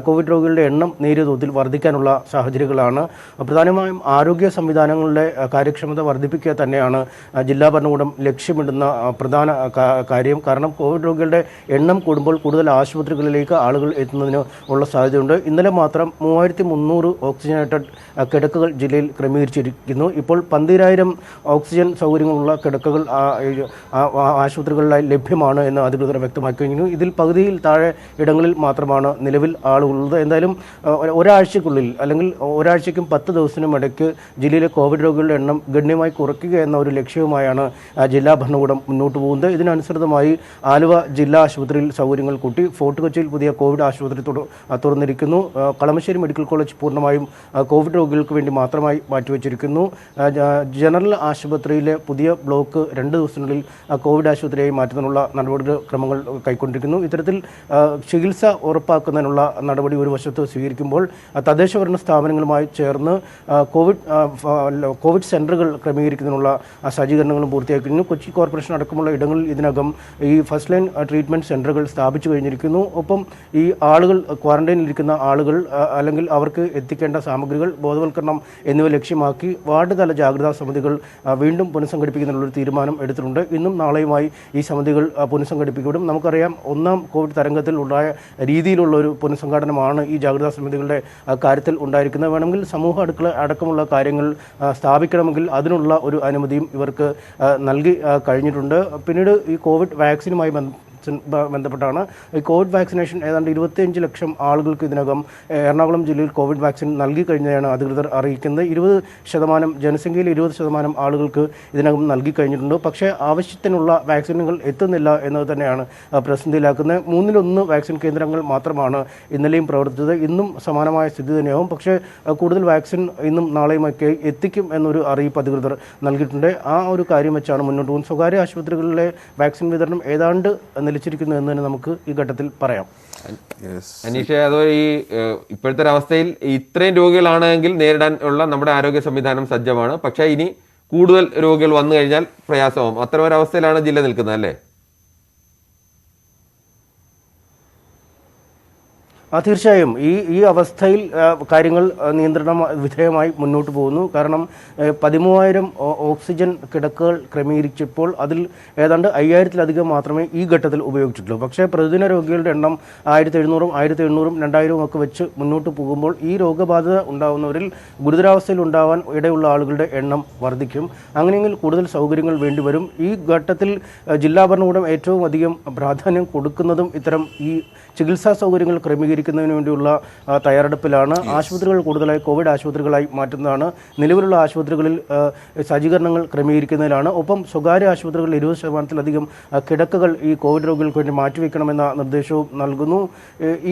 കോവിഡ് രോഗികളുടെ എണ്ണം നേരിയ തോതിൽ വർദ്ധിക്കാനുള്ള സാഹചര്യങ്ങളാണ്. പ്രധാനമായും ആരോഗ്യ സംവിധാനങ്ങളുടെ കാര്യക്ഷമത വർദ്ധിപ്പിക്കുക തന്നെയാണ് ജില്ലാ ഭരണകൂടം ലക്ഷ്യമിടുന്ന പ്രധാന കാര്യം. കാരണം കോവിഡ് രോഗികളുടെ എണ്ണം കൂടുമ്പോൾ കൂടുതൽ ആശുപത്രികളിലേക്ക് ആളുകൾ എത്തുന്നതിന് ഉള്ള സാധ്യതയുണ്ട്. ഇന്നലെ മാത്രം 3300 ഓക്സിജനേറ്റഡ് കിടക്കകൾ ജില്ലയിൽ ക്രമീകരിച്ചിരിക്കുന്നു. ഇപ്പോൾ 12000 ഓക്സിജൻ സൗകര്യങ്ങളുള്ള കിടക്കകൾ ആശുപത്രികളിലായി ലഭ്യമാണ് എന്ന് അധികൃതർ വ്യക്തമാക്കി കഴിഞ്ഞു. ഇതിൽ പകുതിയിൽ താഴെ ഇടങ്ങളിൽ മാത്രമാണ് നിലവിൽ ആളുകളുള്ളത്. എന്തായാലും ഒരാഴ്ചക്കുള്ളിൽ, അല്ലെങ്കിൽ ഒരാഴ്ചയ്ക്കും 10 ദിവസത്തിനും ഇടയ്ക്ക് ജില്ലയിലെ കോവിഡ് രോഗികളുടെ എണ്ണം ഗണ്യമായി കുറയ്ക്കുക എന്ന ഒരു ലക്ഷ്യവുമായാണ് ജില്ലാ ഭരണകൂടം മുന്നോട്ട് പോകുന്നത്. ഇതിനനുസൃതമായി ആലുവ ജില്ലാ ആശുപത്രിയിൽ സൗകര്യങ്ങൾ കൂട്ടി. ഫോർട്ട് കൊച്ചിയിൽ പുതിയ കോവിഡ് ആശുപത്രി തുറന്നിരിക്കുന്നു. കളമശ്ശേരി മെഡിക്കൽ കോളേജ് പൂർണ്ണമായും കോവിഡ് രോഗികൾക്ക് വേണ്ടി മാത്രമായി മാറ്റിവെച്ചിരിക്കുന്നു. ജനറൽ ആശുപത്രിയിലെ പുതിയ ബ്ലോക്ക് 2 ദിവസത്തിനുള്ളിൽ കോവിഡ് ആശുപത്രിയായി മാറ്റുന്നതിനുള്ള നടപടിക്രമങ്ങൾ കൈക്കൊണ്ടിരിക്കുന്നു. ഇത്തരത്തിൽ ചികിത്സ ഉറപ്പാക്കുന്നതിനുള്ള നടപടി ഒരു വശത്ത് സ്വീകരിക്കുമ്പോൾ തദ്ദേശഭരണ സ്ഥാപനങ്ങളുമായി ചേർന്ന് കോവിഡ് സെൻ്ററുകൾ ക്രമീകരിക്കുന്നതിനുള്ള സജ്ജീകരണങ്ങളും പൂർത്തിയാക്കിയിരുന്നു. കൊച്ചി കോർപ്പറേഷൻ അടക്കമുള്ള ഇടങ്ങളിൽ ഇതിനകം ഈ ഫസ്റ്റ് ലൈൻ ട്രീറ്റ്മെൻറ്റ് സെൻ്ററുകൾ സ്ഥാപിച്ചു കഴിഞ്ഞിരിക്കുന്നു. ഒപ്പം ഈ ആളുകൾ, ക്വാറന്റൈനിലിരിക്കുന്ന ആളുകൾ അല്ലെങ്കിൽ അവർക്ക് എത്തിക്കേണ്ട സാമഗ്രികൾ, ബോധവൽക്കരണം എന്നിവ ലക്ഷ്യമാക്കി വാർഡ് തല ജാഗ്രതാ സമിതികൾ വീണ്ടും പുനഃസംഘടിപ്പിക്കുന്നതിനുള്ളൊരു തീരുമാനം എടുത്തിട്ടുണ്ട്. ഇന്നും നാളെയുമായി ഈ സമിതികൾ പുനഃസംഘടിപ്പിക്കപ്പെടും. നമുക്കറിയാം, 1ാം കോവിഡ് തരംഗത്തിൽ ഉണ്ടായ രീതിയിലുള്ള ഒരു പുനഃസംഘാടനമാണ് ഈ ജാഗ്രതാ സമിതികളുടെ കാര്യത്തിൽ ഉണ്ടായിരിക്കുന്നത്. വേണമെങ്കിൽ സമൂഹ അടുക്കള അടക്കമുള്ള കാര്യങ്ങൾ സ്ഥാപിക്കണമെങ്കിൽ അതിനുള്ള ഒരു അനുമതിയും ഇവർക്ക് നൽകി കഴിഞ്ഞിട്ടുണ്ട്. പിന്നീട് ഈ കോവിഡ് വാക്സിനുമായി ബന്ധപ്പെട്ടാണ് ഈ കോവിഡ് വാക്സിനേഷൻ ഏതാണ്ട് 25 ലക്ഷം ആളുകൾക്ക് ഇതിനകം എറണാകുളം ജില്ലയിൽ കോവിഡ് വാക്സിൻ നൽകി കഴിഞ്ഞതാണ് അധികൃതർ അറിയിക്കുന്നത്. 20% ജനസംഖ്യയിൽ 20% ആളുകൾക്ക് ഇതിനകം നൽകി കഴിഞ്ഞിട്ടുണ്ട്. പക്ഷേ ആവശ്യത്തിനുള്ള വാക്സിനുകൾ എത്തുന്നില്ല എന്നത് തന്നെയാണ് പ്രതിസന്ധിയിലാക്കുന്നത്. 1/3 വാക്സിൻ കേന്ദ്രങ്ങൾ മാത്രമാണ് ഇന്നലെയും പ്രവർത്തിച്ചത്. ഇന്നും സമാനമായ സ്ഥിതി തന്നെയാവും. പക്ഷേ കൂടുതൽ വാക്സിൻ ഇന്നും നാളെയുമൊക്കെ എത്തിക്കും എന്നൊരു അറിയിപ്പ് അധികൃതർ നൽകിയിട്ടുണ്ട്. ആ ഒരു കാര്യം വെച്ചാണ് മുന്നോട്ട് പോകുന്നത്. സ്വകാര്യ ആശുപത്രികളിലെ വാക്സിൻ വിതരണം ഏതാണ്ട് നിലച്ചിരിക്കുന്നു എന്ന് തന്നെ നമുക്ക് ഈ ഘട്ടത്തിൽ പറയാം. അനീഷ്, അതോ ഈ ഇപ്പോഴത്തെ അവസ്ഥയിൽ ഇത്രയും രോഗികളാണെങ്കിൽ നേരിടാൻ ഉള്ള നമ്മുടെ ആരോഗ്യ സംവിധാനം സജ്ജമാണ്. പക്ഷേ ഇനി കൂടുതൽ രോഗികൾ വന്നു കഴിഞ്ഞാൽ പ്രയാസമാവും. അത്തരം ഒരു അവസ്ഥയിലാണ് ജില്ല നിൽക്കുന്നത്, അല്ലേ? തീർച്ചയായും ഈ അവസ്ഥയിൽ കാര്യങ്ങൾ നിയന്ത്രണ വിധേയമായി മുന്നോട്ട് പോകുന്നു. കാരണം 13,000 ഓക്സിജൻ കിടക്കകൾ ക്രമീകരിച്ചപ്പോൾ അതിൽ ഏതാണ്ട് 5,000-ലധികം മാത്രമേ ഈ ഘട്ടത്തിൽ ഉപയോഗിച്ചിട്ടുള്ളൂ. പക്ഷേ പ്രതിദിന രോഗികളുടെ എണ്ണം 1,700, 1,800, 2,000 ഒക്കെ വെച്ച് മുന്നോട്ട് പോകുമ്പോൾ ഈ രോഗബാധിത ഉണ്ടാകുന്നവരിൽ ഗുരുതരാവസ്ഥയിൽ ഉണ്ടാവാൻ ഇടയുള്ള ആളുകളുടെ എണ്ണം വർദ്ധിക്കും. അങ്ങനെയെങ്കിൽ കൂടുതൽ സൗകര്യങ്ങൾ വേണ്ടിവരും. ഈ ഘട്ടത്തിൽ ജില്ലാ ഭരണകൂടം ഏറ്റവും അധികം പ്രാധാന്യം കൊടുക്കുന്നതും ഇത്തരം ഈ ചികിത്സാ സൗകര്യങ്ങൾ ക്രമീകരിക്കുന്നതിന് വേണ്ടിയുള്ള തയ്യാറെടുപ്പിലാണ്. ആശുപത്രികൾ കൂടുതലായി കോവിഡ് ആശുപത്രികളായി മാറ്റുന്നതാണ്. നിലവിലുള്ള ആശുപത്രികളിൽ സജ്ജീകരണങ്ങൾ ക്രമീകരിക്കുന്നതിലാണ്. ഒപ്പം സ്വകാര്യ ആശുപത്രികളിൽ 20%-ലധികം കിടക്കകൾ ഈ കോവിഡ് രോഗികൾക്ക് വേണ്ടി മാറ്റിവെക്കണമെന്ന നിർദ്ദേശവും നൽകുന്നു.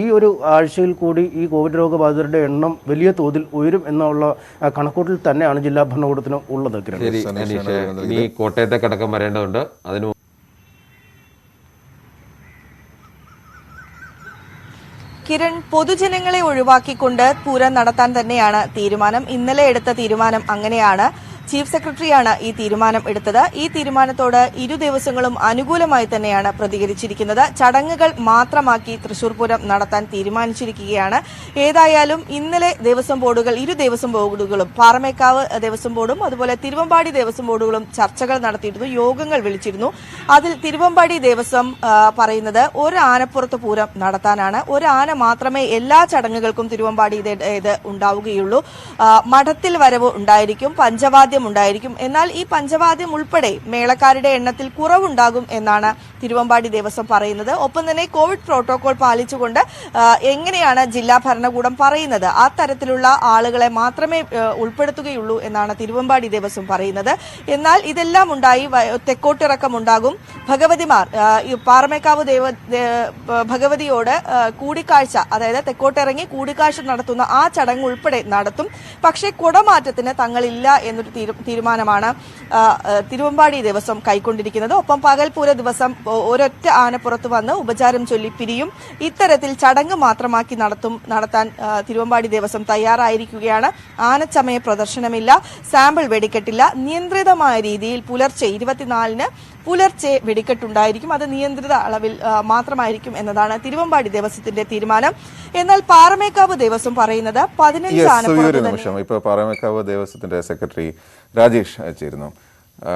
ഈ ഒരു ആഴ്ചയിൽ കൂടി ഈ കോവിഡ് രോഗബാധിതരുടെ എണ്ണം വലിയ തോതിൽ ഉയരും എന്നുള്ള കണക്കൂട്ടിൽ തന്നെയാണ് ജില്ലാ ഭരണകൂടത്തിന് ഉള്ളത്. ശരി അനീഷ്, ഇനി കോട്ടയത്തേക്കടക്കം വരേണ്ടതുണ്ട്. അതിന് കിരൺ, പൊതുജനങ്ങളെ ഒഴിവാക്കിക്കൊണ്ട് പൂരം നടത്താൻ തന്നെയാണ് തീരുമാനം. ഇന്നലെ എടുത്ത തീരുമാനം അങ്ങനെയാണ്. ചീഫ് സെക്രട്ടറിയാണ് ഈ തീരുമാനം എടുത്തത്. ഈ തീരുമാനത്തോട് ഇരു ദിവസങ്ങളും അനുകൂലമായി തന്നെയാണ് പ്രതികരിച്ചിരിക്കുന്നത്. ചടങ്ങുകൾ മാത്രമാക്കി തൃശൂർ പൂരം നടത്താൻ തീരുമാനിച്ചിരിക്കുകയാണ്. ഏതായാലും ഇന്നലെ ദേവസ്വം ബോർഡുകൾ, ഇരു ദേവസ്വം ബോർഡുകളും, പാറമേക്കാവ് ദേവസ്വം ബോർഡും അതുപോലെ തിരുവമ്പാടി ദേവസ്വം ബോർഡുകളും ചർച്ചകൾ നടത്തിയിരുന്നു, യോഗങ്ങൾ വിളിച്ചിരുന്നു. അതിൽ തിരുവമ്പാടി ദേവസ്വം പറയുന്നത് ഒരു ആനപ്പുറത്ത് പൂരം നടത്താനാണ്. ഒരു ആന മാത്രമേ എല്ലാ ചടങ്ങുകൾക്കും തിരുവമ്പാടി ഇത് ഉണ്ടാവുകയുള്ളൂ. മഠത്തിൽ വരവ് ഉണ്ടായിരിക്കും, പഞ്ചവാദ്യം ഉണ്ടായിരിക്കും. എന്നാൽ ഈ പഞ്ചവാദ്യം ഉൾപ്പെടെ മേളക്കാരുടെ എണ്ണത്തിൽ കുറവുണ്ടാകും എന്നാണ് തിരുവമ്പാടി ദേവസ്വം പറയുന്നത്. ഒപ്പം തന്നെ കോവിഡ് പ്രോട്ടോകോൾ പാലിച്ചുകൊണ്ട് എങ്ങനെയാണ് ജില്ലാ ഭരണകൂടം പറയുന്നത് ആ തരത്തിലുള്ള ആളുകളെ മാത്രമേ ഉൾപ്പെടുത്തുകയുള്ളൂ എന്നാണ് തിരുവമ്പാടി ദേവസ്വം പറയുന്നത്. എന്നാൽ ഇതെല്ലാം ഉണ്ടായി തെക്കോട്ടിറക്കം ഉണ്ടാകും. ഭഗവതിമാർ പാറമേക്കാവ് ഭഗവതിയോട് കൂടിക്കാഴ്ച, അതായത് തെക്കോട്ടിറങ്ങി കൂടിക്കാഴ്ച നടത്തുന്ന ആ ചടങ്ങ് ഉൾപ്പെടെ നടത്തും. പക്ഷേ കുടമാറ്റത്തിന് തങ്ങളില്ല എന്നൊരു തീരുമാനമാണ് തിരുവമ്പാടി ദേവസ്വം കൈക്കൊണ്ടിരിക്കുന്നത്. ഒപ്പം പകൽപൂര ദിവസം ഒരൊറ്റ ആനപ്പുറത്ത് വന്ന് ഉപചാരം ചൊല്ലി പിരിയും. ഇത്തരത്തിൽ ചടങ്ങ് മാത്രമാക്കി നടത്താൻ തിരുവമ്പാടി ദേവസ്വം തയ്യാറായിരിക്കുകയാണ്. ആനച്ചമയ പ്രദർശനമില്ല, സാമ്പിൾ വെടിക്കെട്ടില്ല. നിയന്ത്രിതമായ രീതിയിൽ പുലർച്ചെ 24-ന് പുലർച്ചെ വെടിക്കെട്ടുണ്ടായിരിക്കും. അത് നിയന്ത്രിത അളവിൽ മാത്രമായിരിക്കും എന്നതാണ് തിരുവമ്പാടി ദേവസ്വത്തിന്റെ തീരുമാനം. എന്നാൽ പാറമേക്കാവ് ദേവസ്വം പറയുന്നത് 15 ആനപ്പുറത്ത്. ഇപ്പോൾ പാറമേക്കാവ് ദേവസ്വത്തിന്റെ സെക്രട്ടറി രാജേഷ് ചേരുന്നു.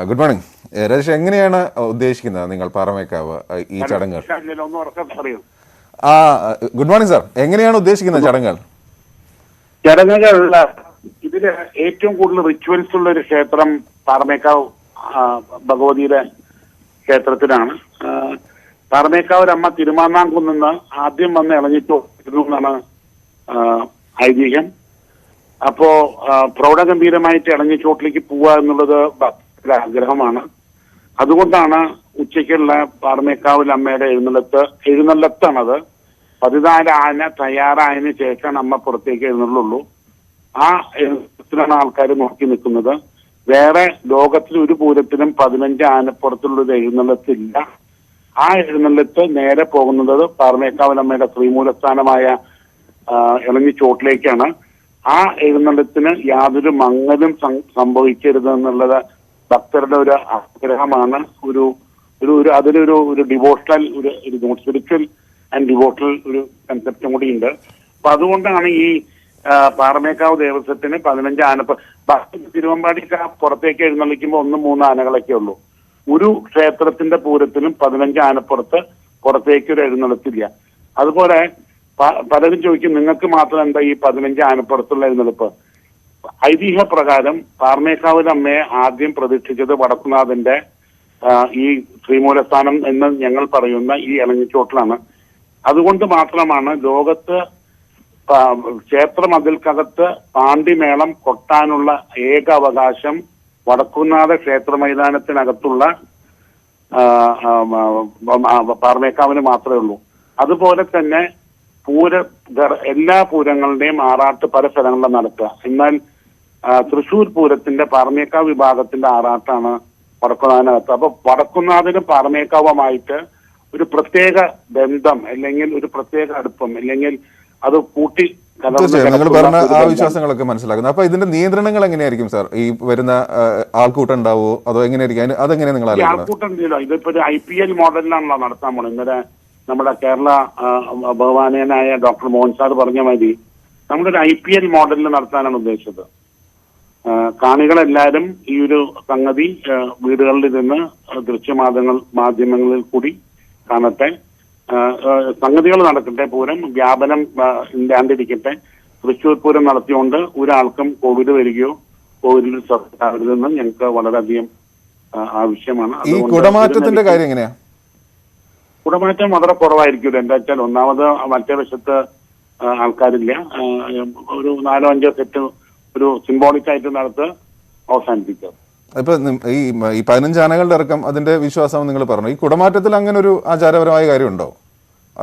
ഗുഡ് മോർണിംഗ് രാജേഷ്, എങ്ങനെയാണ് ഉദ്ദേശിക്കുന്നത് നിങ്ങൾ പാറമേക്കാവ് ഈ ചടങ്ങുകൾ? ഗുഡ് മോർണിംഗ് സാർ, എങ്ങനെയാണ് ഉദ്ദേശിക്കുന്നത് ചടങ്ങുകൾ? ഇതില് ഏറ്റവും കൂടുതൽ റിച്വൽസ് ഉള്ള ഒരു ക്ഷേത്രം പാറമേക്കാവ് ഭഗവതിയുടെ ക്ഷേത്രത്തിലാണ്. പാറമേക്കാവ് അമ്മ തിരുമാന്നാംകുന്ന് ആദ്യം വന്ന് ഇളഞ്ഞിട്ടു എന്നാണ് ഐതിഹ്യം. അപ്പോ പ്രൗഢഗംഭീരമായിട്ട് ഇളഞ്ഞിച്ചോട്ടിലേക്ക് പോവുക എന്നുള്ളത് ഭക്തരുടെ ആഗ്രഹമാണ്. അതുകൊണ്ടാണ് ഉച്ചയ്ക്കുള്ള പാറമേക്കാവിൽ അമ്മയുടെ എഴുന്നള്ളത്താണത്. 14 ആന തയ്യാറായതിനു ശേഷം അമ്മ പുറത്തേക്ക് എഴുന്നള്ളുള്ളൂ. ആ എഴുന്നള്ളത്തിലാണ് ആൾക്കാർ നോക്കി നിൽക്കുന്നത്. വേറെ ലോകത്തിൽ ഒരു പൂരത്തിനും 15 ആനപ്പുറത്തുള്ളൊരു എഴുന്നള്ളത്തില്ല. ആ എഴുന്നള്ളത്ത് നേരെ പോകുന്നത് പാറമേക്കാവിലമ്മയുടെ ശ്രീമൂലസ്ഥാനമായ ഇളഞ്ഞിച്ചോട്ടിലേക്കാണ്. ആ എഴുന്നള്ളത്തിന് യാതൊരു മങ്ങലും സംഭവിക്കരുത് എന്നുള്ളത് ഭക്തരുടെ ഒരു ആഗ്രഹമാണ്. അതിലൊരു ഡിവോഷണൽ ഒരു സ്പിരിച്വൽ ആൻഡ് ഡിവോഷണൽ ഒരു കൺസെപ്റ്റും കൂടി ഉണ്ട്. അപ്പൊ അതുകൊണ്ടാണ് ഈ പാറമേക്കാവ് ദേവസ്വത്തിന് 15 ആനപ്പുറം. തിരുവമ്പാടി പുറത്തേക്ക് എഴുന്നള്ളിക്കുമ്പോൾ 1-3 ആനകളൊക്കെ ഉള്ളൂ. ഒരു ക്ഷേത്രത്തിന്റെ പൂരത്തിനും 15 ആനപ്പുറത്ത് പുറത്തേക്ക് ഒരു എഴുന്നള്ളത്തില്ല. അതുപോലെ പലരും ചോദിക്കും, നിങ്ങൾക്ക് മാത്രം എന്താ ഈ 15 ആനപ്പുറത്തുള്ള എഴുന്നള്ളിപ്പ്? ഐതിഹ്യ പ്രകാരം പാറമേക്കാവിലെ അമ്മയെ ആദ്യം പ്രതിഷ്ഠിച്ചത് വടക്കുനാഥന്റെ ഈ ശ്രീമൂലസ്ഥാനം എന്ന് ഞങ്ങൾ പറയുന്ന ഈ ഇളഞ്ഞിച്ചോട്ടിലാണ്. അതുകൊണ്ട് മാത്രമാണ് ലോകത്ത് ക്ഷേത്ര മതിൽക്കകത്ത് പാണ്ടിമേളം കൊട്ടാനുള്ള ഏക അവകാശം വടക്കുന്നാഥ ക്ഷേത്ര മൈതാനത്തിനകത്തുള്ള പാറമേക്കാവിന് മാത്രമേ ഉള്ളൂ. അതുപോലെ തന്നെ എല്ലാ പൂരങ്ങളുടെയും ആറാട്ട് പല സ്ഥലങ്ങളിലും നടത്തുക. എന്നാൽ തൃശൂർ പൂരത്തിന്റെ പാറമേക്കാവ് വിഭാഗത്തിന്റെ ആറാട്ടാണ് വടക്കുന്നാഥിനകത്ത്. അപ്പൊ വടക്കുന്നാഥിന് പാറമേക്കാവുമായിട്ട് ഒരു പ്രത്യേക ബന്ധം അല്ലെങ്കിൽ ഒരു പ്രത്യേക അടുപ്പം അല്ലെങ്കിൽ അത് കൂട്ടി നിങ്ങൾ പറഞ്ഞ ആ വിശ്വാസങ്ങളൊക്കെ മനസ്സിലാക്കുന്നത്. അപ്പൊ ഇതിന്റെ നിയന്ത്രണങ്ങൾ എങ്ങനെയായിരിക്കും സാർ? ഈ വരുന്ന ആൾക്കൂട്ടം ഉണ്ടാവോ അതോ എങ്ങനെയായിരിക്കും? അതെങ്ങനെ നിങ്ങൾ ആൾക്കൂട്ടം ഇതിപ്പോ ഒരു IPL മോഡലിലാണല്ലോ നടത്താൻ പോണത്. ഇന്നലെ നമ്മുടെ കേരള ബഹുമാനീയനായ ഡോക്ടർ മോഹൻ സാർ പറഞ്ഞ മാതിരി നമ്മളൊരു IPL മോഡലിൽ നടത്താനാണ് ഉദ്ദേശിച്ചത്. കാണികളെല്ലാവരും ഈ ഒരു സംഗതി വീടുകളിൽ നിന്ന് മാധ്യമങ്ങളിൽ കൂടി കാണട്ടെ. സംഗതികൾ നടക്കട്ടെ, പൂരം വ്യാപനം ഇല്ലാണ്ടിരിക്കട്ടെ. തൃശ്ശൂർ പൂരം നടത്തിയോണ്ട് ഒരാൾക്കും കോവിഡ് വരികയോ കോവിഡിൽ സർക്കാരിൽ ഞങ്ങൾക്ക് വളരെയധികം ആവശ്യമാണ്. ഈ കുടമാറ്റത്തിന്റെ കാര്യം എങ്ങനെയാ? കുടമാറ്റം വളരെ കുറവായിരിക്കും. എന്താ വെച്ചാൽ ഒന്നാമത് മറ്റേ വശത്ത് ആൾക്കാരില്ല. ഒരു 4-5 സെറ്റ് ഒരു സിംബോളിക് ആയിട്ട് നടത്ത് അവസാനിപ്പിക്കുക. ഇപ്പൊ ഈ 15 ആനകളുടെ ഇറക്കം അതിന്റെ വിശ്വാസം നിങ്ങൾ പറഞ്ഞു. ഈ കുടമാറ്റത്തിൽ അങ്ങനെ ഒരു ആചാരപരമായ കാര്യമുണ്ടോ?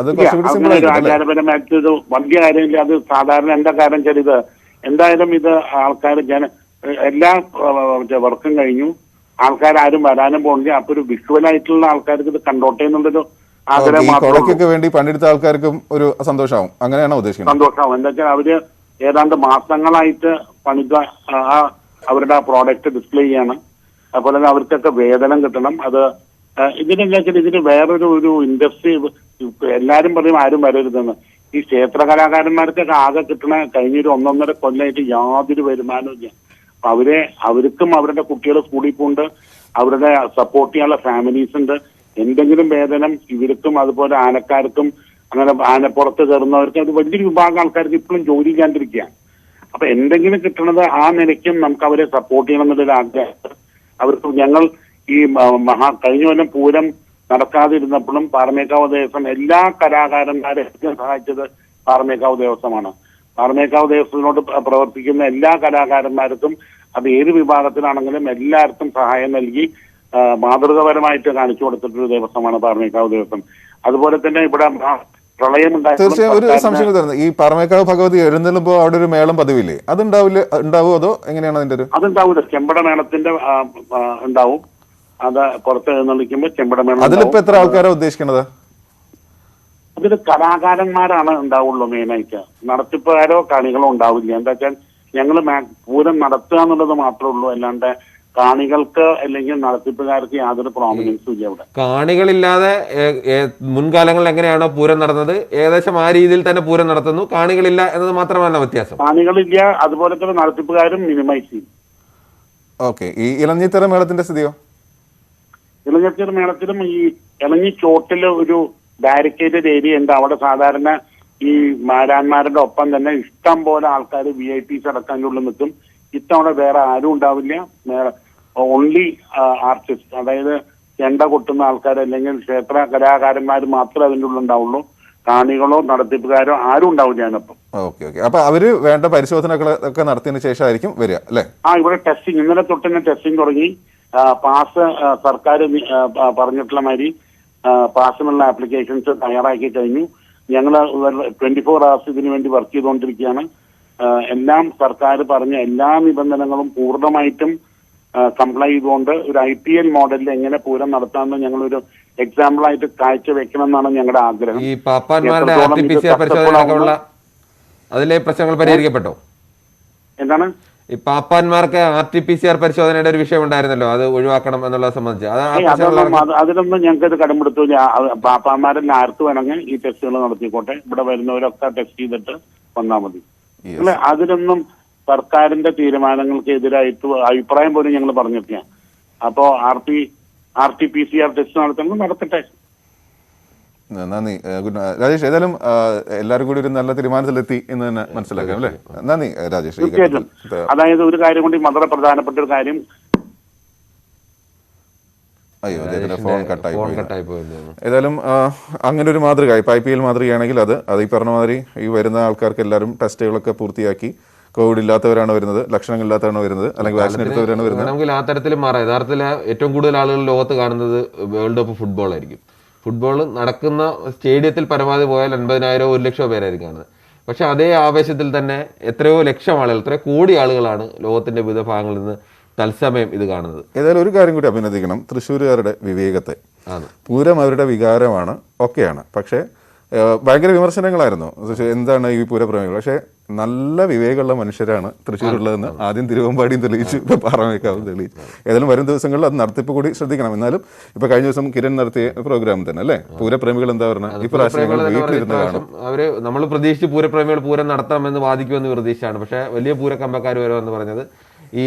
അത് കുറച്ചുകൂടി സിമ്പിൾ ആയിരിക്കും. ആചാരപരമായിട്ടൊരു വലിയ കാര്യമില്ല. അത് സാധാരണ എന്താ കാരണം വെച്ചാൽ ഇത് എന്തായാലും ഇത് ആൾക്കാർ എല്ലാ വർക്കും കഴിഞ്ഞു, ആൾക്കാരും വരാനും പോകുന്നില്ല. അപ്പൊ ഒരു വിഷ്വലായിട്ടുള്ള ആൾക്കാർക്ക് ഇത് കണ്ടോട്ടെ എന്നുള്ളൊരു ആഗ്രഹം മാത്രമേ വേണ്ടി പണ്ടെടുത്ത ആൾക്കാർക്കും ഒരു സന്തോഷമാവും. അങ്ങനെയാണോ ഉദ്ദേശിക്കുന്നത്? സന്തോഷമാവും. എന്താ വെച്ചാൽ അവര് ഏതാണ്ട് മാസങ്ങളായിട്ട് പണിത അവരുടെ പ്രോഡക്റ്റ് ഡിസ്പ്ലേ ചെയ്യാണ്. അതുപോലെ തന്നെ അവർക്കൊക്കെ വേതനം കിട്ടണം. അത് ഇതിനെന്താ വെച്ചാൽ ഇതിന് വേറൊരു ഇൻഡസ്ട്രി എല്ലാരും പറയും ആരും വരരുതെന്ന്. ഈ ക്ഷേത്ര കലാകാരന്മാർക്കൊക്കെ ആകെ കിട്ടണ കഴിഞ്ഞൊരു 1.5 കൊല്ലമായിട്ട് യാതൊരു വരുമാനവും ഇല്ല. അപ്പൊ അവർക്കും അവരുടെ കുട്ടികൾ സ്കൂളിൽ പോകുന്നുണ്ട്, അവരുടെ സപ്പോർട്ട് ചെയ്യാനുള്ള ഫാമിലീസ് ഉണ്ട്. എന്തെങ്കിലും വേതനം ഇവർക്കും അതുപോലെ ആനക്കാർക്കും അങ്ങനെ ആനപ്പുറത്ത് കയറുന്നവർക്ക് അത് വലിയൊരു വിഭാഗം ആൾക്കാർക്ക് ഇപ്പോഴും ജോലി ചെയ്യാണ്ടിരിക്കുക. അപ്പൊ എന്തെങ്കിലും കിട്ടണത് ആ നിലയ്ക്കും നമുക്ക് അവരെ സപ്പോർട്ട് ചെയ്യണം എന്നുള്ളൊരു ആഗ്രഹം അവർക്ക്. ഞങ്ങൾ ഈ കഴിഞ്ഞ കൊല്ലം പൂരം നടക്കാതിരുന്നപ്പോഴും പാറമേക്കാവ് ദേവസ്വം എല്ലാ കലാകാരന്മാരെയും സഹായിച്ചത് പാറമേക്കാവ് ദേവസ്വമാണ്. പാറമേക്കാവ് ദേവസ്വത്തിനോട് പ്രവർത്തിക്കുന്ന എല്ലാ കലാകാരന്മാർക്കും അത് ഏത് വിഭാഗത്തിലാണെങ്കിലും എല്ലാവർക്കും സഹായം നൽകി മാതൃകപരമായിട്ട് കാണിച്ചു കൊടുത്തിട്ടൊരു ദേവസ്വമാണ് പാറമേക്കാവ് ദേവസ്വം. അതുപോലെ തന്നെ ഇവിടെ പ്രളയമുണ്ടായി. തീർച്ചയായും ഒരു സംശയം തരുന്നത്, ഈ പാറമേക്കാവ് ഭഗവതി എഴുന്നള്ളുമ്പോൾ അവിടെ ഒരു മേളം പതിവില്ലേ, അത് ഉണ്ടാവുമോ അതോ എങ്ങനെയാണ് അതിന്റെ ഒരു? അതുണ്ടാവില്ല. ചെമ്പട മേളത്തിന്റെ ഉണ്ടാവും. അത് പുറത്ത് എഴുന്നള്ളിക്കുമ്പോൾ ചെമ്പട മേളം. അതിലിപ്പോ എത്ര ആൾക്കാരാ ഉദ്ദേശിക്കുന്നത്? അതിൽ കലാകാരന്മാരാണ് ഉണ്ടാവുള്ളൂ മെയിനായിട്ട്. നടത്തിപ്പുകാരോ കാണികളോ ഉണ്ടാവില്ല. എന്താ വെച്ചാൽ ഞങ്ങൾ പൂരം നടത്തുക എന്നുള്ളത് മാത്രമേ ഉള്ളൂ. അല്ലാണ്ട് കാണികൾക്ക് അല്ലെങ്കിൽ നടത്തിപ്പുകാർക്ക് യാതൊരു പ്രോമിനൻസും ഇല്ല ഇവിടെ. കാണികളില്ലാതെ മുൻകാലങ്ങളിൽ എങ്ങനെയാണോ പൂരം നടന്നത് ഏകദേശം ആ രീതിയിൽ തന്നെ പൂരം നടത്തുന്നു. കാണികളില്ല എന്നത് മാത്രമല്ല വ്യത്യാസം. കാണികളില്ല, അതുപോലെ തന്നെ നടത്തിപ്പുകാരും മിനിമൈസ് ചെയ്യും. ഓക്കെ. ഈ ഇളഞ്ഞിത്തറ മേളത്തിന്റെ സ്ഥിതിയോ? ഇളഞ്ഞിത്തറ മേളത്തിലും ഈ ഇളഞ്ഞി ചോട്ടില് ഒരു ബാരിക്കേറ്റഡ് ഏരിയ ഉണ്ട്. അവിടെ സാധാരണ ഈ മാരാന്മാരുടെ ഒപ്പം തന്നെ ഇഷ്ടം പോലെ ആൾക്കാർ VIPs അടക്കാൻ ഉള്ളിൽ നിൽക്കും. ഇത്തവണ വേറെ ആരും ഉണ്ടാവില്ല. ഓൺലി ആർട്ടിസ്റ്റ്, അതായത് ചെണ്ട കൊട്ടുന്ന ആൾക്കാർ അല്ലെങ്കിൽ ക്ഷേത്ര കലാകാരന്മാർ മാത്രമേ അതിൻ്റെ ഉള്ളിൽ ഉണ്ടാവുള്ളൂ. കാണികളോ നടത്തിപ്പുകാരോ ആരും ഉണ്ടാവില്ല അതിനൊപ്പം. ഓക്കെ. അപ്പൊ അവര് വേണ്ട പരിശോധനകളൊക്കെ നടത്തിയതിനു ശേഷമായിരിക്കും വരിക അല്ലേ? ഇവിടെ ടെസ്റ്റിംഗ് ഇന്നലെ തൊട്ട് തന്നെ ടെസ്റ്റിംഗ് തുടങ്ങി. പാസ് സർക്കാർ പറഞ്ഞിട്ടുള്ള മാതിരി പാസിനുള്ള ആപ്ലിക്കേഷൻസ് തയ്യാറാക്കി കഴിഞ്ഞു. ഞങ്ങൾ 24 hours ഇതിനു വേണ്ടി വർക്ക് ചെയ്തുകൊണ്ടിരിക്കുകയാണ്. എല്ലാം സർക്കാർ പറഞ്ഞ എല്ലാ നിബന്ധനകളും പൂർണ്ണമായിട്ടും കംപ്ലൈ ചെയ്തുകൊണ്ട് ഒരു IPL മോഡലിൽ എങ്ങനെ പൂരം നടത്താമെന്ന് ഞങ്ങളൊരു എക്സാമ്പിൾ ആയിട്ട് കാഴ്ചവെക്കണം എന്നാണ് ഞങ്ങളുടെ ആഗ്രഹം. ഈ പാപ്പാന്മാരുടെ RT-PCR പരിശോധന അതിലെ പ്രശ്നങ്ങൾ പരിഹരിക്കപ്പെട്ടോ? എന്താണ് ഈ പാപ്പാന്മാർക്ക് RT-PCR പരിശോധനയുടെ ഒരു വിഷയം ഉണ്ടായിരുന്നല്ലോ, അത് ഒഴിവാക്കണം എന്നുള്ളത് സംബന്ധിച്ച് അതിലൊന്നും ഞങ്ങൾക്ക് കടമെടുത്തില്ല. പാപ്പാന്മാരെല്ലാം ആർക്ക് വേണമെങ്കിൽ ഈ ടെസ്റ്റുകൾ നടത്തിക്കോട്ടെ, ഇവിടെ വരുന്നവരൊക്കെ ടെസ്റ്റ് ചെയ്തിട്ട് വന്നാൽ മതി. അല്ലെ, അതിലൊന്നും സർക്കാരിന്റെ തീരുമാനങ്ങൾക്ക് എതിരായിട്ട് അഭിപ്രായം പോലും ഞങ്ങൾ പറഞ്ഞിട്ടില്ല. അപ്പോ RT-PCR ടെസ്റ്റ് നടത്തുന്നത് നടത്തട്ടെ. നന്ദി രാജേഷ്. ഏതായാലും എല്ലാവരും കൂടി ഒരു നല്ല തീരുമാനത്തിലെത്തി എന്ന് തന്നെ മനസ്സിലാക്കാം അല്ലേ? നന്ദി രാജേഷ്. തീർച്ചയായിട്ടും. അതായത് ഒരു കാര്യം കൊണ്ട് വളരെ പ്രധാനപ്പെട്ട ഒരു കാര്യം, അയ്യോ ഫോൺ കട്ടായി പോയി. ഏതായാലും അങ്ങനെ ഒരു മാതൃക ഇപ്പൊ IPL മാതൃകയാണെങ്കിൽ അത് ഈ പറഞ്ഞ മാതിരി ഈ വരുന്ന ആൾക്കാർക്ക് എല്ലാവരും ടെസ്റ്റുകളൊക്കെ പൂർത്തിയാക്കി കോവിഡ് ഇല്ലാത്തവരാണ് വരുന്നത്, ലക്ഷണങ്ങളില്ലാത്തവരാണ് വരുന്നത്, അല്ലെങ്കിൽ വാക്സിൻ എടുത്തവരാണ് വരുന്നത്. നമുക്ക് ആ തരത്തിൽ മാറാം. യഥാർത്ഥത്തിൽ ഏറ്റവും കൂടുതൽ ആളുകൾ ലോകത്ത് കാണുന്നത് വേൾഡ് കപ്പ് ഫുട്ബോൾ ആയിരിക്കും. ഫുട്ബോൾ നടക്കുന്ന സ്റ്റേഡിയത്തിൽ പരമാവധി പോയാൽ 50,000 1 ലക്ഷം പേരായിരിക്കും കാണുന്നത്. പക്ഷെ അതേ ആവേശത്തിൽ തന്നെ എത്രയോ ലക്ഷം ആളുകൾ, എത്രയോ കോടി ആളുകളാണ് ലോകത്തിന്റെ വിവിധ ഭാഗങ്ങളിൽ നിന്ന് തത്സമയം ഇത് കാണുന്നത്. ഏതായാലും ഒരു കാര്യം കൂടി അഭിനന്ദിക്കണം തൃശ്ശൂരുകാരുടെ വിവേകത്തെ. പൂരം അവരുടെ വികാരമാണ്, ഒക്കെയാണ്. പക്ഷേ ഭയങ്കര വിമർശനങ്ങളായിരുന്നു. എന്താണ് ഈ പൂരപ്രേമികൾ? പക്ഷേ നല്ല വിവേകമുള്ള മനുഷ്യരാണ് തൃശ്ശൂരുള്ളതെന്ന് ആദ്യം തിരുവമ്പാടിയും തെളിയിച്ചു, ഇപ്പോൾ പാറമേക്കാവും തെളിയിച്ചു. ഏതായാലും വരും ദിവസങ്ങളിൽ അത് നടത്തിപ്പ് കൂടി ശ്രദ്ധിക്കണം. എന്നാലും ഇപ്പോൾ കഴിഞ്ഞ ദിവസം കിരൺ നടത്തിയ പ്രോഗ്രാം തന്നെ അല്ലേ, പൂരപ്രേമികൾ എന്താ പറഞ്ഞത്? ഈ പ്രാവശ്യം വീട്ടിലിരുന്ന് കാണും. അവര് നമ്മൾ പ്രതീക്ഷിച്ച് പൂരപ്രേമികൾ പൂരം നടത്താമെന്ന് വാദിക്കുമെന്ന് പ്രതീക്ഷയാണ്. പക്ഷേ വലിയ പൂരക്കമ്പക്കാർ വരുമെന്ന് പറഞ്ഞത്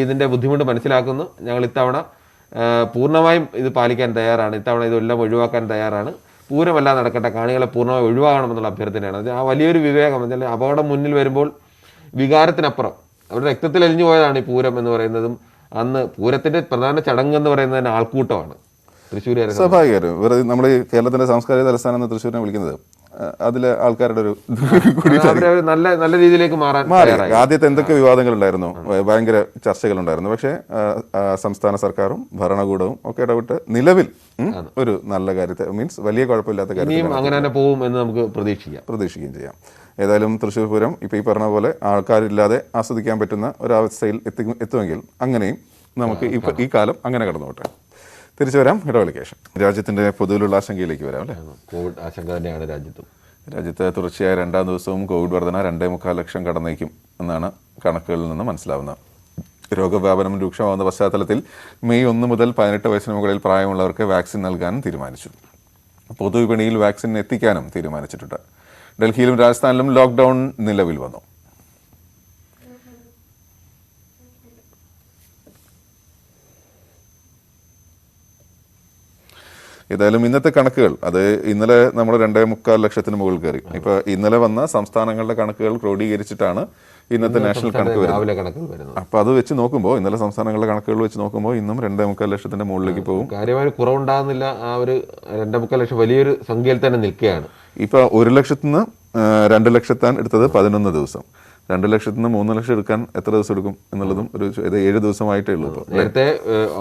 ഇതിന്റെ ബുദ്ധിമുട്ട് മനസ്സിലാക്കുന്നു. ഞങ്ങൾ ഇത്തവണ പൂർണ്ണമായും ഇത് പാലിക്കാൻ തയ്യാറാണ്. ഇത്തവണ ഇതെല്ലാം ഒഴിവാക്കാൻ തയ്യാറാണ്. പൂരമല്ല നടക്കട്ടെ, കാണികളെ പൂർണ്ണമായി ഒഴിവാകണമെന്നുള്ള അഭ്യർത്ഥനയാണ്. അത് ആ വലിയൊരു വിവേകം. എന്നാൽ അപകടം മുന്നിൽ വരുമ്പോൾ വികാരത്തിനപ്പുറം അവരുടെ രക്തത്തിൽ അലിഞ്ഞു പോയതാണ് ഈ പൂരം എന്ന് പറയുന്നതും. അന്ന് പൂരത്തിന്റെ പ്രധാന ചടങ്ങ് എന്ന് പറയുന്നത് തന്നെ ആൾക്കൂട്ടമാണ്. തൃശ്ശൂർ സ്വാഭാവികമായിട്ടും വെറുതെ നമ്മൾ ഈ കേരളത്തിന്റെ സാംസ്കാരിക തലസ്ഥാനം എന്ന് തൃശ്ശൂരിനെ വിളിക്കുന്നത് അതിലെ ആൾക്കാരുടെ ഒരു നല്ല നല്ല രീതിയിലേക്ക് മാറി. ആദ്യത്തെ എന്തൊക്കെ വിവാദങ്ങളുണ്ടായിരുന്നു, ഭയങ്കര ചർച്ചകളുണ്ടായിരുന്നു. പക്ഷേ സംസ്ഥാന സർക്കാരും ഭരണകൂടവും ഒക്കെ ഇടപെട്ട് നിലവിൽ ഒരു നല്ല കാര്യത്തെ മീൻസ് വലിയ കുഴപ്പമില്ലാത്ത കാര്യം അങ്ങനെ തന്നെ പോകും എന്ന് നമുക്ക് പ്രതീക്ഷിക്കുകയും ചെയ്യാം. ഏതായാലും തൃശ്ശൂർ പൂരം ഇപ്പോൾ ഈ പറഞ്ഞ പോലെ ആൾക്കാരില്ലാതെ ആസ്വദിക്കാൻ പറ്റുന്ന ഒരവസ്ഥയിൽ എത്തുമെങ്കിൽ അങ്ങനെയും നമുക്ക് ഈ കാലം അങ്ങനെ കടന്നുപോട്ടെ. തിരിച്ചു വരാം ഇടവേളയ്ക്ക് ശേഷം. രാജ്യത്തിന്റെ പൊതുവിലുള്ള ആശങ്കയിലേക്ക് വരാം അല്ലേ. കോവിഡ് ആശങ്ക തന്നെയാണ് രാജ്യത്ത് തുടർച്ചയായ രണ്ടാം ദിവസവും കോവിഡ് വർധന 2.25 ലക്ഷം കടന്നേക്കും എന്നാണ് കണക്കുകളിൽ നിന്ന് മനസ്സിലാവുന്നത്. രോഗവ്യാപനം രൂക്ഷമാകുന്ന പശ്ചാത്തലത്തിൽ മെയ് 1 മുതൽ 18 വയസ്സിന് മുകളിൽ പ്രായമുള്ളവർക്ക് വാക്സിൻ നൽകാനും തീരുമാനിച്ചു. പൊതുവിപണിയിൽ വാക്സിൻ എത്തിക്കാനും തീരുമാനിച്ചിട്ടുണ്ട്. ഡൽഹിയിലും രാജസ്ഥാനിലും ലോക്ക്ഡൌൺ നിലവിൽ വന്നു. ഏതായാലും ഇന്നത്തെ കണക്കുകൾ അത് ഇന്നലെ നമ്മൾ 2.25 ലക്ഷത്തിന് മുകളിൽ കയറി. ഇപ്പൊ ഇന്നലെ വന്ന സംസ്ഥാനങ്ങളുടെ കണക്കുകൾ ക്രോഡീകരിച്ചിട്ടാണ് ഇന്നത്തെ നാഷണൽ കണക്ക് വരുന്നത്. അപ്പൊ അത് വെച്ച് നോക്കുമ്പോൾ ഇന്നലെ സംസ്ഥാനങ്ങളുടെ കണക്കുകൾ വെച്ച് നോക്കുമ്പോൾ ഇന്നും 2.25 ലക്ഷത്തിന്റെ മുകളിലേക്ക് പോകും. കാര്യമായ കുറവുണ്ടാകുന്നില്ല. ആ ഒരു 2.25 ലക്ഷം വലിയൊരു സംഖ്യയിൽ തന്നെ നിൽക്കുകയാണ്. ഇപ്പൊ 1 ലക്ഷത്തിൽ നിന്ന് 2 ലക്ഷത്താൻ എടുത്തത് 11 ദിവസം. 2 ലക്ഷത്തിൽ നിന്ന് 3 ലക്ഷം എടുക്കാൻ എത്ര ദിവസം എടുക്കും എന്നുള്ളതും ഒരു 7 ദിവസമായിട്ടേ ഉള്ളൂ. ഇപ്പോൾ നേരത്തെ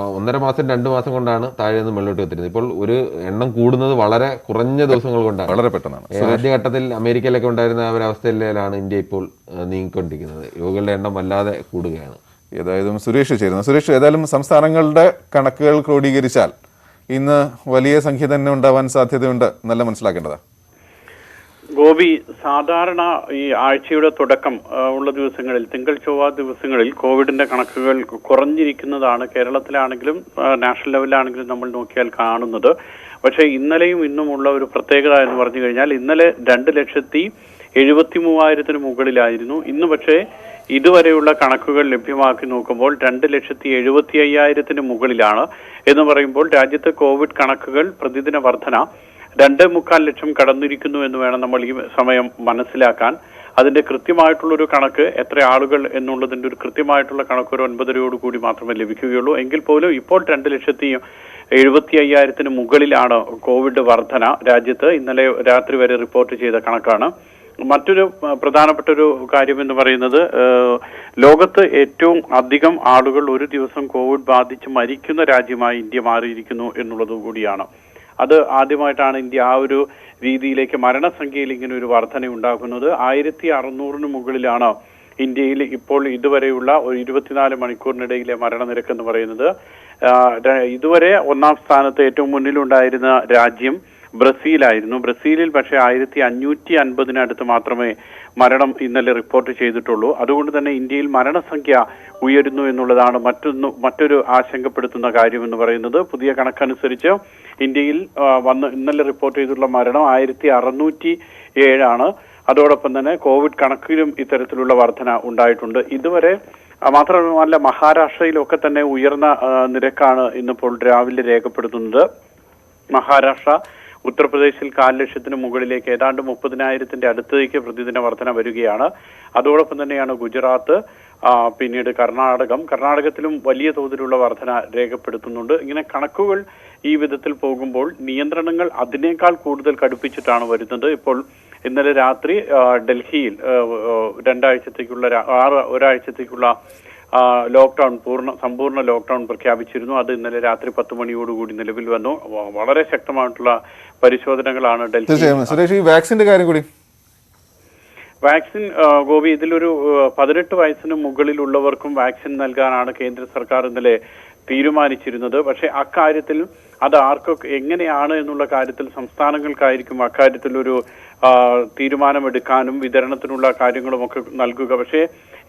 1.5 മാസം 2 മാസം കൊണ്ടാണ് താഴെ നിന്ന് മുകളിലോട്ട് എത്തിയിരുന്നത്. ഇപ്പോൾ ഒരു എണ്ണം കൂടുന്നത് വളരെ കുറഞ്ഞ ദിവസങ്ങൾ കൊണ്ടാണ്, വളരെ പെട്ടെന്നാണ്. ആദ്യഘട്ടത്തിൽ അമേരിക്കയിലൊക്കെ ഉണ്ടായിരുന്ന ഒരവസ്ഥയിലാണ് ഇന്ത്യ ഇപ്പോൾ നീങ്ങിക്കൊണ്ടിരിക്കുന്നത്. രോഗികളുടെ എണ്ണം വല്ലാതെ കൂടുകയാണ്. ഏതായാലും സുരേഷ് ചേരുന്നു. സുരേഷ്, ഏതായാലും സംസ്ഥാനങ്ങളുടെ കണക്കുകൾ ക്രോഡീകരിച്ചാൽ ഇന്ന് വലിയ സംഖ്യ തന്നെ ഉണ്ടാവാൻ സാധ്യതയുണ്ട് എന്നല്ല മനസ്സിലാക്കേണ്ടത്. ഗോപി, സാധാരണ ഈ ആഴ്ചയുടെ തുടക്കം ഉള്ള ദിവസങ്ങളിൽ, തിങ്കൾ ചൊവ്വ ദിവസങ്ങളിൽ കോവിഡിന്റെ കണക്കുകൾ കുറഞ്ഞിരിക്കുന്നതാണ് കേരളത്തിലാണെങ്കിലും നാഷണൽ ലെവലിലാണെങ്കിലും നമ്മൾ നോക്കിയാൽ കാണുന്നത്. പക്ഷേ ഇന്നലെയും ഇന്നുമുള്ള ഒരു പ്രത്യേകത എന്ന് പറഞ്ഞു കഴിഞ്ഞാൽ ഇന്നലെ 2,73,000 മുകളിലായിരുന്നു. ഇന്ന് പക്ഷേ ഇതുവരെയുള്ള കണക്കുകൾ ലഭ്യമാക്കി നോക്കുമ്പോൾ 2,75,000 മുകളിലാണ്. എന്ന് പറയുമ്പോൾ രാജ്യത്തെ കോവിഡ് കണക്കുകൾ പ്രതിദിന വർധന 2.25 ലക്ഷം കടന്നിരിക്കുന്നു എന്ന് വേണം നമ്മൾ ഈ സമയം മനസ്സിലാക്കാൻ. അതിന്റെ കൃത്യമായിട്ടുള്ളൊരു കണക്ക് എത്ര ആളുകൾ എന്നുള്ളതിന്റെ ഒരു കൃത്യമായിട്ടുള്ള കണക്ക് ഒരു 9:30 കൂടി മാത്രമേ ലഭിക്കുകയുള്ളൂ. എങ്കിൽ പോലും ഇപ്പോൾ 2,75,000 മുകളിലാണ് കോവിഡ് വർധന രാജ്യത്ത്. ഇന്നലെ രാത്രി വരെ റിപ്പോർട്ട് ചെയ്ത കണക്കാണ്. മറ്റൊരു പ്രധാനപ്പെട്ട ഒരു കാര്യം എന്ന് പറയുന്നത് ലോകത്ത് ഏറ്റവും അധികം ആളുകൾ ഒരു ദിവസം കോവിഡ് ബാധിച്ച് മരിക്കുന്ന രാജ്യമായി ഇന്ത്യ മാറിയിരിക്കുന്നു എന്നുള്ളത് കൂടിയാണ്. അത് ആദ്യമായിട്ടാണ് ഇന്ത്യ ആ ഒരു രീതിയിലേക്ക് മരണസംഖ്യയിൽ ഇങ്ങനെ ഒരു വർധന ഉണ്ടാക്കുന്നത്. 1600 മുകളിലാണ് ഇന്ത്യയിൽ ഇപ്പോൾ ഇതുവരെയുള്ള ഒരു 24 മണിക്കൂറിനിടയിലെ മരണനിരക്ക് എന്ന് പറയുന്നത്. ഇതുവരെ ഒന്നാം സ്ഥാനത്ത് ഏറ്റവും മുന്നിലുണ്ടായിരുന്ന രാജ്യം ബ്രസീലായിരുന്നു. ബ്രസീലിൽ പക്ഷേ 1550 മാത്രമേ മരണം ഇന്നലെ റിപ്പോർട്ട് ചെയ്തിട്ടുള്ളൂ. അതുകൊണ്ട് തന്നെ ഇന്ത്യയിൽ മരണസംഖ്യ ഉയരുന്നു എന്നുള്ളതാണ് മറ്റൊരു ആശങ്കപ്പെടുത്തുന്ന കാര്യം എന്ന് പറയുന്നത്. പുതിയ കണക്കനുസരിച്ച് ഇന്ത്യയിൽ ഇന്നലെ റിപ്പോർട്ട് ചെയ്തിട്ടുള്ള മരണം 1607 അതോടൊപ്പം തന്നെ കോവിഡ് കണക്കിലും ഇത്തരത്തിലുള്ള വർധന ഉണ്ടായിട്ടുണ്ട്. ഇതുവരെ മാത്രമല്ല മഹാരാഷ്ട്രയിലൊക്കെ തന്നെ ഉയർന്ന നിരക്കാണ് ഇന്നിപ്പോൾ രാവിലെ രേഖപ്പെടുത്തുന്നത്. മഹാരാഷ്ട്ര, ഉത്തർപ്രദേശിൽ 4 ലക്ഷത്തിന് മുകളിലേക്ക് ഏതാണ്ട് 30,000 അടുത്തേക്ക് പ്രതിദിന വർധന വരികയാണ്. അതോടൊപ്പം തന്നെയാണ് ഗുജറാത്ത്, പിന്നീട് കർണാടകത്തിലും വലിയ തോതിലുള്ള വർധന രേഖപ്പെടുത്തുന്നുണ്ട്. ഇങ്ങനെ കണക്കുകൾ ഈ വിധത്തിൽ പോകുമ്പോൾ നിയന്ത്രണങ്ങൾ അതിനേക്കാൾ കൂടുതൽ കടുപ്പിച്ചിട്ടാണ് വരുന്നത്. ഇപ്പോൾ ഇന്നലെ രാത്രി ഡൽഹിയിൽ ഒരാഴ്ചത്തേക്കുള്ള ലോക്ക്ഡൌൺ സമ്പൂർണ്ണ ലോക്ക്ഡൌൺ പ്രഖ്യാപിച്ചിരുന്നു. അത് ഇന്നലെ രാത്രി 10 മണിയോടുകൂടി നിലവിൽ വന്നു. വളരെ ശക്തമായിട്ടുള്ള പരിശോധനകളാണ് ഡൽഹി. വാക്സിന്റെ കാര്യം കൂടി. വാക്സിൻ ഗോപി, ഇതിലൊരു 18 വയസ്സിന് മുകളിലുള്ളവർക്കും വാക്സിൻ നൽകാനാണ് കേന്ദ്ര സർക്കാർ ഇന്നലെ തീരുമാനിച്ചിരുന്നത്. പക്ഷേ അക്കാര്യത്തിൽ അത് ആർക്കൊക്കെ എങ്ങനെയാണ് എന്നുള്ള കാര്യത്തിൽ സംസ്ഥാനങ്ങൾക്കായിരിക്കും അക്കാര്യത്തിൽ ഒരു തീരുമാനമെടുക്കാനും വിതരണത്തിനുള്ള കാര്യങ്ങളുമൊക്കെ നൽകുക. പക്ഷേ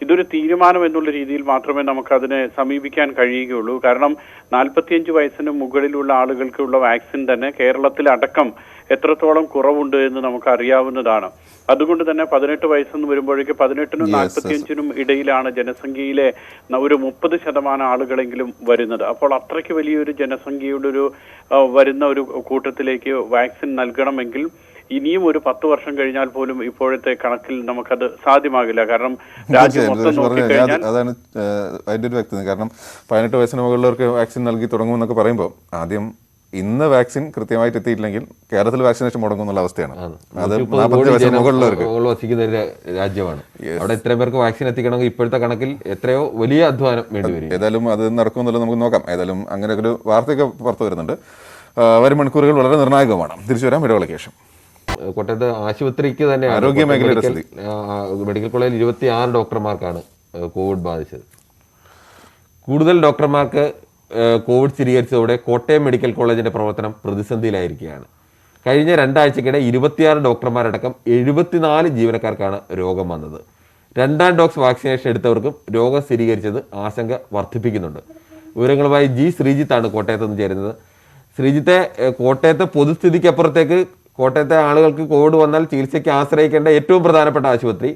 ഇതൊരു തീരുമാനം എന്നുള്ള രീതിയിൽ മാത്രമേ നമുക്കതിനെ സമീപിക്കാൻ കഴിയുകയുള്ളൂ. കാരണം 45 വയസ്സിന് മുകളിലുള്ള ആളുകൾക്കുള്ള വാക്സിൻ തന്നെ കേരളത്തിലടക്കം എത്രത്തോളം കുറവുണ്ട് എന്ന് നമുക്ക് അറിയാവുന്നതാണ്. അതുകൊണ്ട് തന്നെ 18 വയസ്സെന്ന് വരുമ്പോഴേക്ക് 18നും 45നും ഇടയിലാണ് ജനസംഖ്യയിലെ ഒരു 30% ആളുകളെങ്കിലും വരുന്നത്. അപ്പോൾ അത്രയ്ക്ക് വലിയൊരു ജനസംഖ്യയുടെ ഒരു വരുന്ന ഒരു കൂട്ടത്തിലേക്ക് വാക്സിൻ നൽകണമെങ്കിൽ ഇനിയും ഒരു 10 വർഷം കഴിഞ്ഞാൽ പോലും ഇപ്പോഴത്തെ കണക്കിൽ നമുക്കത് സാധ്യമാകില്ല. കാരണം രാജ്യം മൊത്തം നോക്കിക്കഴിഞ്ഞാൽ അതാണ് അതിൻ്റെ ഒരു വ്യക്തത. കാരണം 18 വയസ്സിന് മുകളിലവർക്ക് വാക്സിൻ നൽകി തുടങ്ങുമെന്നൊക്കെ പറയുമ്പോൾ ആദ്യം ഇന്ന് വാക്സിൻ കൃത്യമായിട്ട് എത്തിയിട്ടില്ലെങ്കിൽ കേരളത്തിൽ വാക്സിനേഷൻ മുടങ്ങുന്നുള്ള അവസ്ഥയാണ്. അത് 40 വയസ്സിന് മുകളിലവർക്ക് വസിക്കുന്ന ഒരു രാജ്യമാണ്. അവിടെ ഇത്രയും പേർക്ക് വാക്സിൻ എത്തിക്കണമെങ്കിൽ ഇപ്പോഴത്തെ കണക്കിൽ എത്രയോ വലിയ അധ്വാനം വേണ്ടി വരും. ഏതായാലും അത് നടക്കുമെന്നുള്ളത് നമുക്ക് നോക്കാം. ഏതായാലും അങ്ങനെ ഒരു വാർത്തയൊക്കെ പുറത്തു വരുന്നുണ്ട്. വരും മണിക്കൂറുകൾ വളരെ നിർണായകമാണ്. തിരിച്ചു വരാം ഇടവേളയ്ക്ക് ശേഷം. കോട്ടയത്ത് ആശുപത്രിക്ക് തന്നെ ആരോഗ്യ മേഖലയുടെ മെഡിക്കൽ കോളേജിൽ 26 ഡോക്ടർമാർക്കാണ് കോവിഡ് ബാധിച്ചത്. കൂടുതൽ ഡോക്ടർമാർക്ക് കോവിഡ് സ്ഥിരീകരിച്ചതോടെ കോട്ടയം മെഡിക്കൽ കോളേജിന്റെ പ്രവർത്തനം പ്രതിസന്ധിയിലായിരിക്കുകയാണ്. കഴിഞ്ഞ 2 ആഴ്ചക്കിടെ 26 ഡോക്ടർമാരടക്കം 74 ജീവനക്കാർക്കാണ് രോഗം വന്നത്. 2ാം ഡോസ് വാക്സിനേഷൻ എടുത്തവർക്കും രോഗം സ്ഥിരീകരിച്ചത് ആശങ്ക വർദ്ധിപ്പിക്കുന്നുണ്ട്. വിവരങ്ങളുമായി ജി ശ്രീജിത്താണ് കോട്ടയത്ത് നിന്ന് ചേരുന്നത്. ശ്രീജിത്തെ, കോട്ടയത്തെ പൊതുസ്ഥിതിക്കപ്പുറത്തേക്ക് കോട്ടയത്തെ ആളുകൾക്ക് കോവിഡ് വന്നാൽ ചികിത്സയ്ക്ക് ആശ്രയിക്കേണ്ട ഏറ്റവും പ്രധാനപ്പെട്ട ആശുപത്രി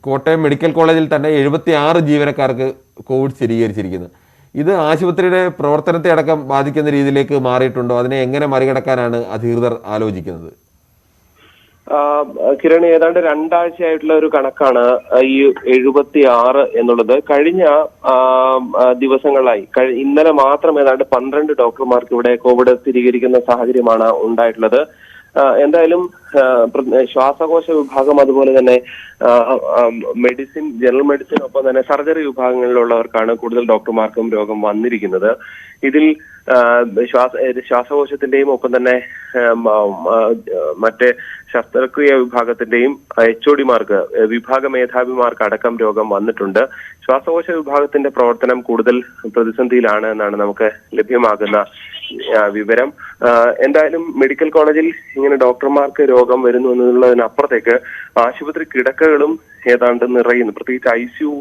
കോട്ടയം മെഡിക്കൽ കോളേജിൽ തന്നെ 76 ജീവനക്കാർക്ക് കോവിഡ് സ്ഥിരീകരിച്ചിരിക്കുന്നു. ഇത് ആശുപത്രിയുടെ പ്രവർത്തനത്തെ അടക്കം ബാധിക്കുന്ന രീതിയിലേക്ക് മാറിയിട്ടുണ്ടോ? അതിനെ എങ്ങനെ മറികടക്കാനാണ് അധികൃതർ ആലോചിക്കുന്നത്? കിരൺ, ഏതാണ്ട് 2 ആഴ്ചയായിട്ടുള്ള ഒരു കണക്കാണ് ഈ 76 എന്നുള്ളത്. കഴിഞ്ഞ ദിവസങ്ങളായി ഇന്നലെ മാത്രം ഏതാണ്ട് 12 ഡോക്ടർമാർക്ക് ഇവിടെ കോവിഡ് സ്ഥിരീകരിക്കുന്ന സാഹചര്യമാണ് ഉണ്ടായിട്ടുള്ളത്. എന്തായാലും ശ്വാസകോശ വിഭാഗം, അതുപോലെ തന്നെ മെഡിസിൻ, ജനറൽ മെഡിസിൻ, ഒപ്പം തന്നെ സർജറി വിഭാഗങ്ങളിലുള്ളവർക്കാണ് കൂടുതൽ ഡോക്ടർമാർക്കും രോഗം വന്നിരിക്കുന്നത്. ഇതിൽ ശ്വാസകോശത്തിന്റെയും ഒപ്പം തന്നെ മറ്റേ ശസ്ത്രക്രിയ വിഭാഗത്തിന്റെയും HODമാർക്ക്, വിഭാഗ മേധാവിമാർക്ക് അടക്കം രോഗം വന്നിട്ടുണ്ട്. ശ്വാസകോശ വിഭാഗത്തിന്റെ പ്രവർത്തനം കൂടുതൽ പ്രതിസന്ധിയിലാണ് എന്നാണ് നമുക്ക് ലഭ്യമാകുന്ന വിവരം. എന്തായാലും മെഡിക്കൽ കോളേജിൽ ഇങ്ങനെ ഡോക്ടർമാർക്ക് രോഗം വരുന്നു എന്നുള്ളതിനപ്പുറത്തേക്ക് ആശുപത്രി കിടക്കകളും ഏതാണ്ട് നിറയുന്നു. പ്രത്യേകിച്ച് ICU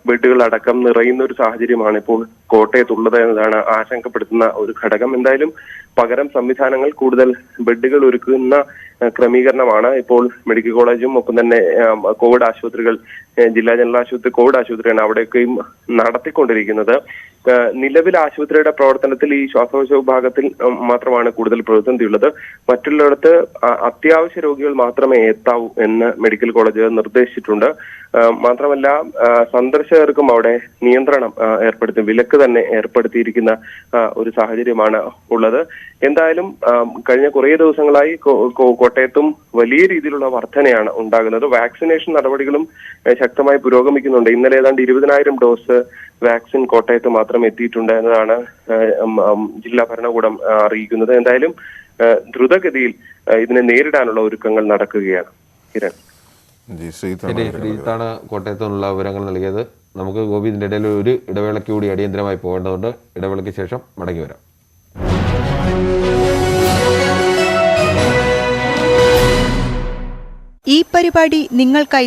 ബെഡുകൾ അടക്കം നിറയുന്ന ഒരു സാഹചര്യമാണ് ഇപ്പോൾ കോട്ടയത്തുള്ളത് എന്നതാണ് ആശങ്കപ്പെടുത്തുന്ന ഒരു ഘടകം. എന്തായാലും പകരം സംവിധാനങ്ങൾ, കൂടുതൽ ബെഡുകൾ ഒരുക്കുന്ന ക്രമീകരണമാണ് ഇപ്പോൾ മെഡിക്കൽ കോളേജും ഒപ്പം തന്നെ കോവിഡ് ആശുപത്രികൾ, ജില്ലാ ജനറൽ ആശുപത്രി, കോവിഡ് ആശുപത്രിയാണ് അവിടെയൊക്കെയും നടത്തിക്കൊണ്ടിരിക്കുന്നത്. നിലവിൽ ആശുപത്രിയുടെ പ്രവർത്തനത്തിൽ ഈ ശ്വാസകോശ വിഭാഗത്തിൽ മാത്രമാണ് കൂടുതൽ പ്രതിസന്ധിയുള്ളത്. മറ്റുള്ളിടത്ത് അത്യാവശ്യ രോഗികൾ മാത്രമേ എത്താവൂ എന്ന് മെഡിക്കൽ കോളേജ് നിർദ്ദേശിച്ചിട്ടുണ്ട്. മാത്രമല്ല സന്ദർശകർക്കും അവിടെ നിയന്ത്രണം ഏർപ്പെടുത്തി, വിലക്ക് തന്നെ ഏർപ്പെടുത്തിയിരിക്കുന്ന ഒരു സാഹചര്യമാണ് ഉള്ളത്. എന്തായാലും കഴിഞ്ഞ കുറേ ദിവസങ്ങളായി കോട്ടയത്തും വലിയ രീതിയിലുള്ള വർധനയാണ് ഉണ്ടാകുന്നത്. വാക്സിനേഷൻ നടപടികളും ശക്തമായി പുരോഗമിക്കുന്നുണ്ട്. ഇന്നലെ ഏതാണ്ട് 20,000 ഡോസ് വാക്സിൻ കോട്ടയത്ത് മാത്രം എത്തിയിട്ടുണ്ട് എന്നതാണ് ജില്ലാ ഭരണകൂടം അറിയിക്കുന്നത്. എന്തായാലും ദ്രുതഗതിയിൽ ഇതിനെ നേരിടാനുള്ള ഒരുക്കങ്ങൾ നടക്കുകയാണ്. കിരൺ, ശ്രീജിത്താണ് കോട്ടയത്തു നിന്നുള്ള വിവരങ്ങൾ നൽകിയത്. നമുക്ക് ഗോപി ഇതിൻ്റെ ഇടയിൽ ഒരു ഇടവേളയ്ക്ക് കൂടി അടിയന്തരമായി പോകേണ്ടതുണ്ട്. ഇടവേളയ്ക്ക് ശേഷം മടങ്ങി വരാം. ഈ പരിപാടി നിങ്ങൾക്കായി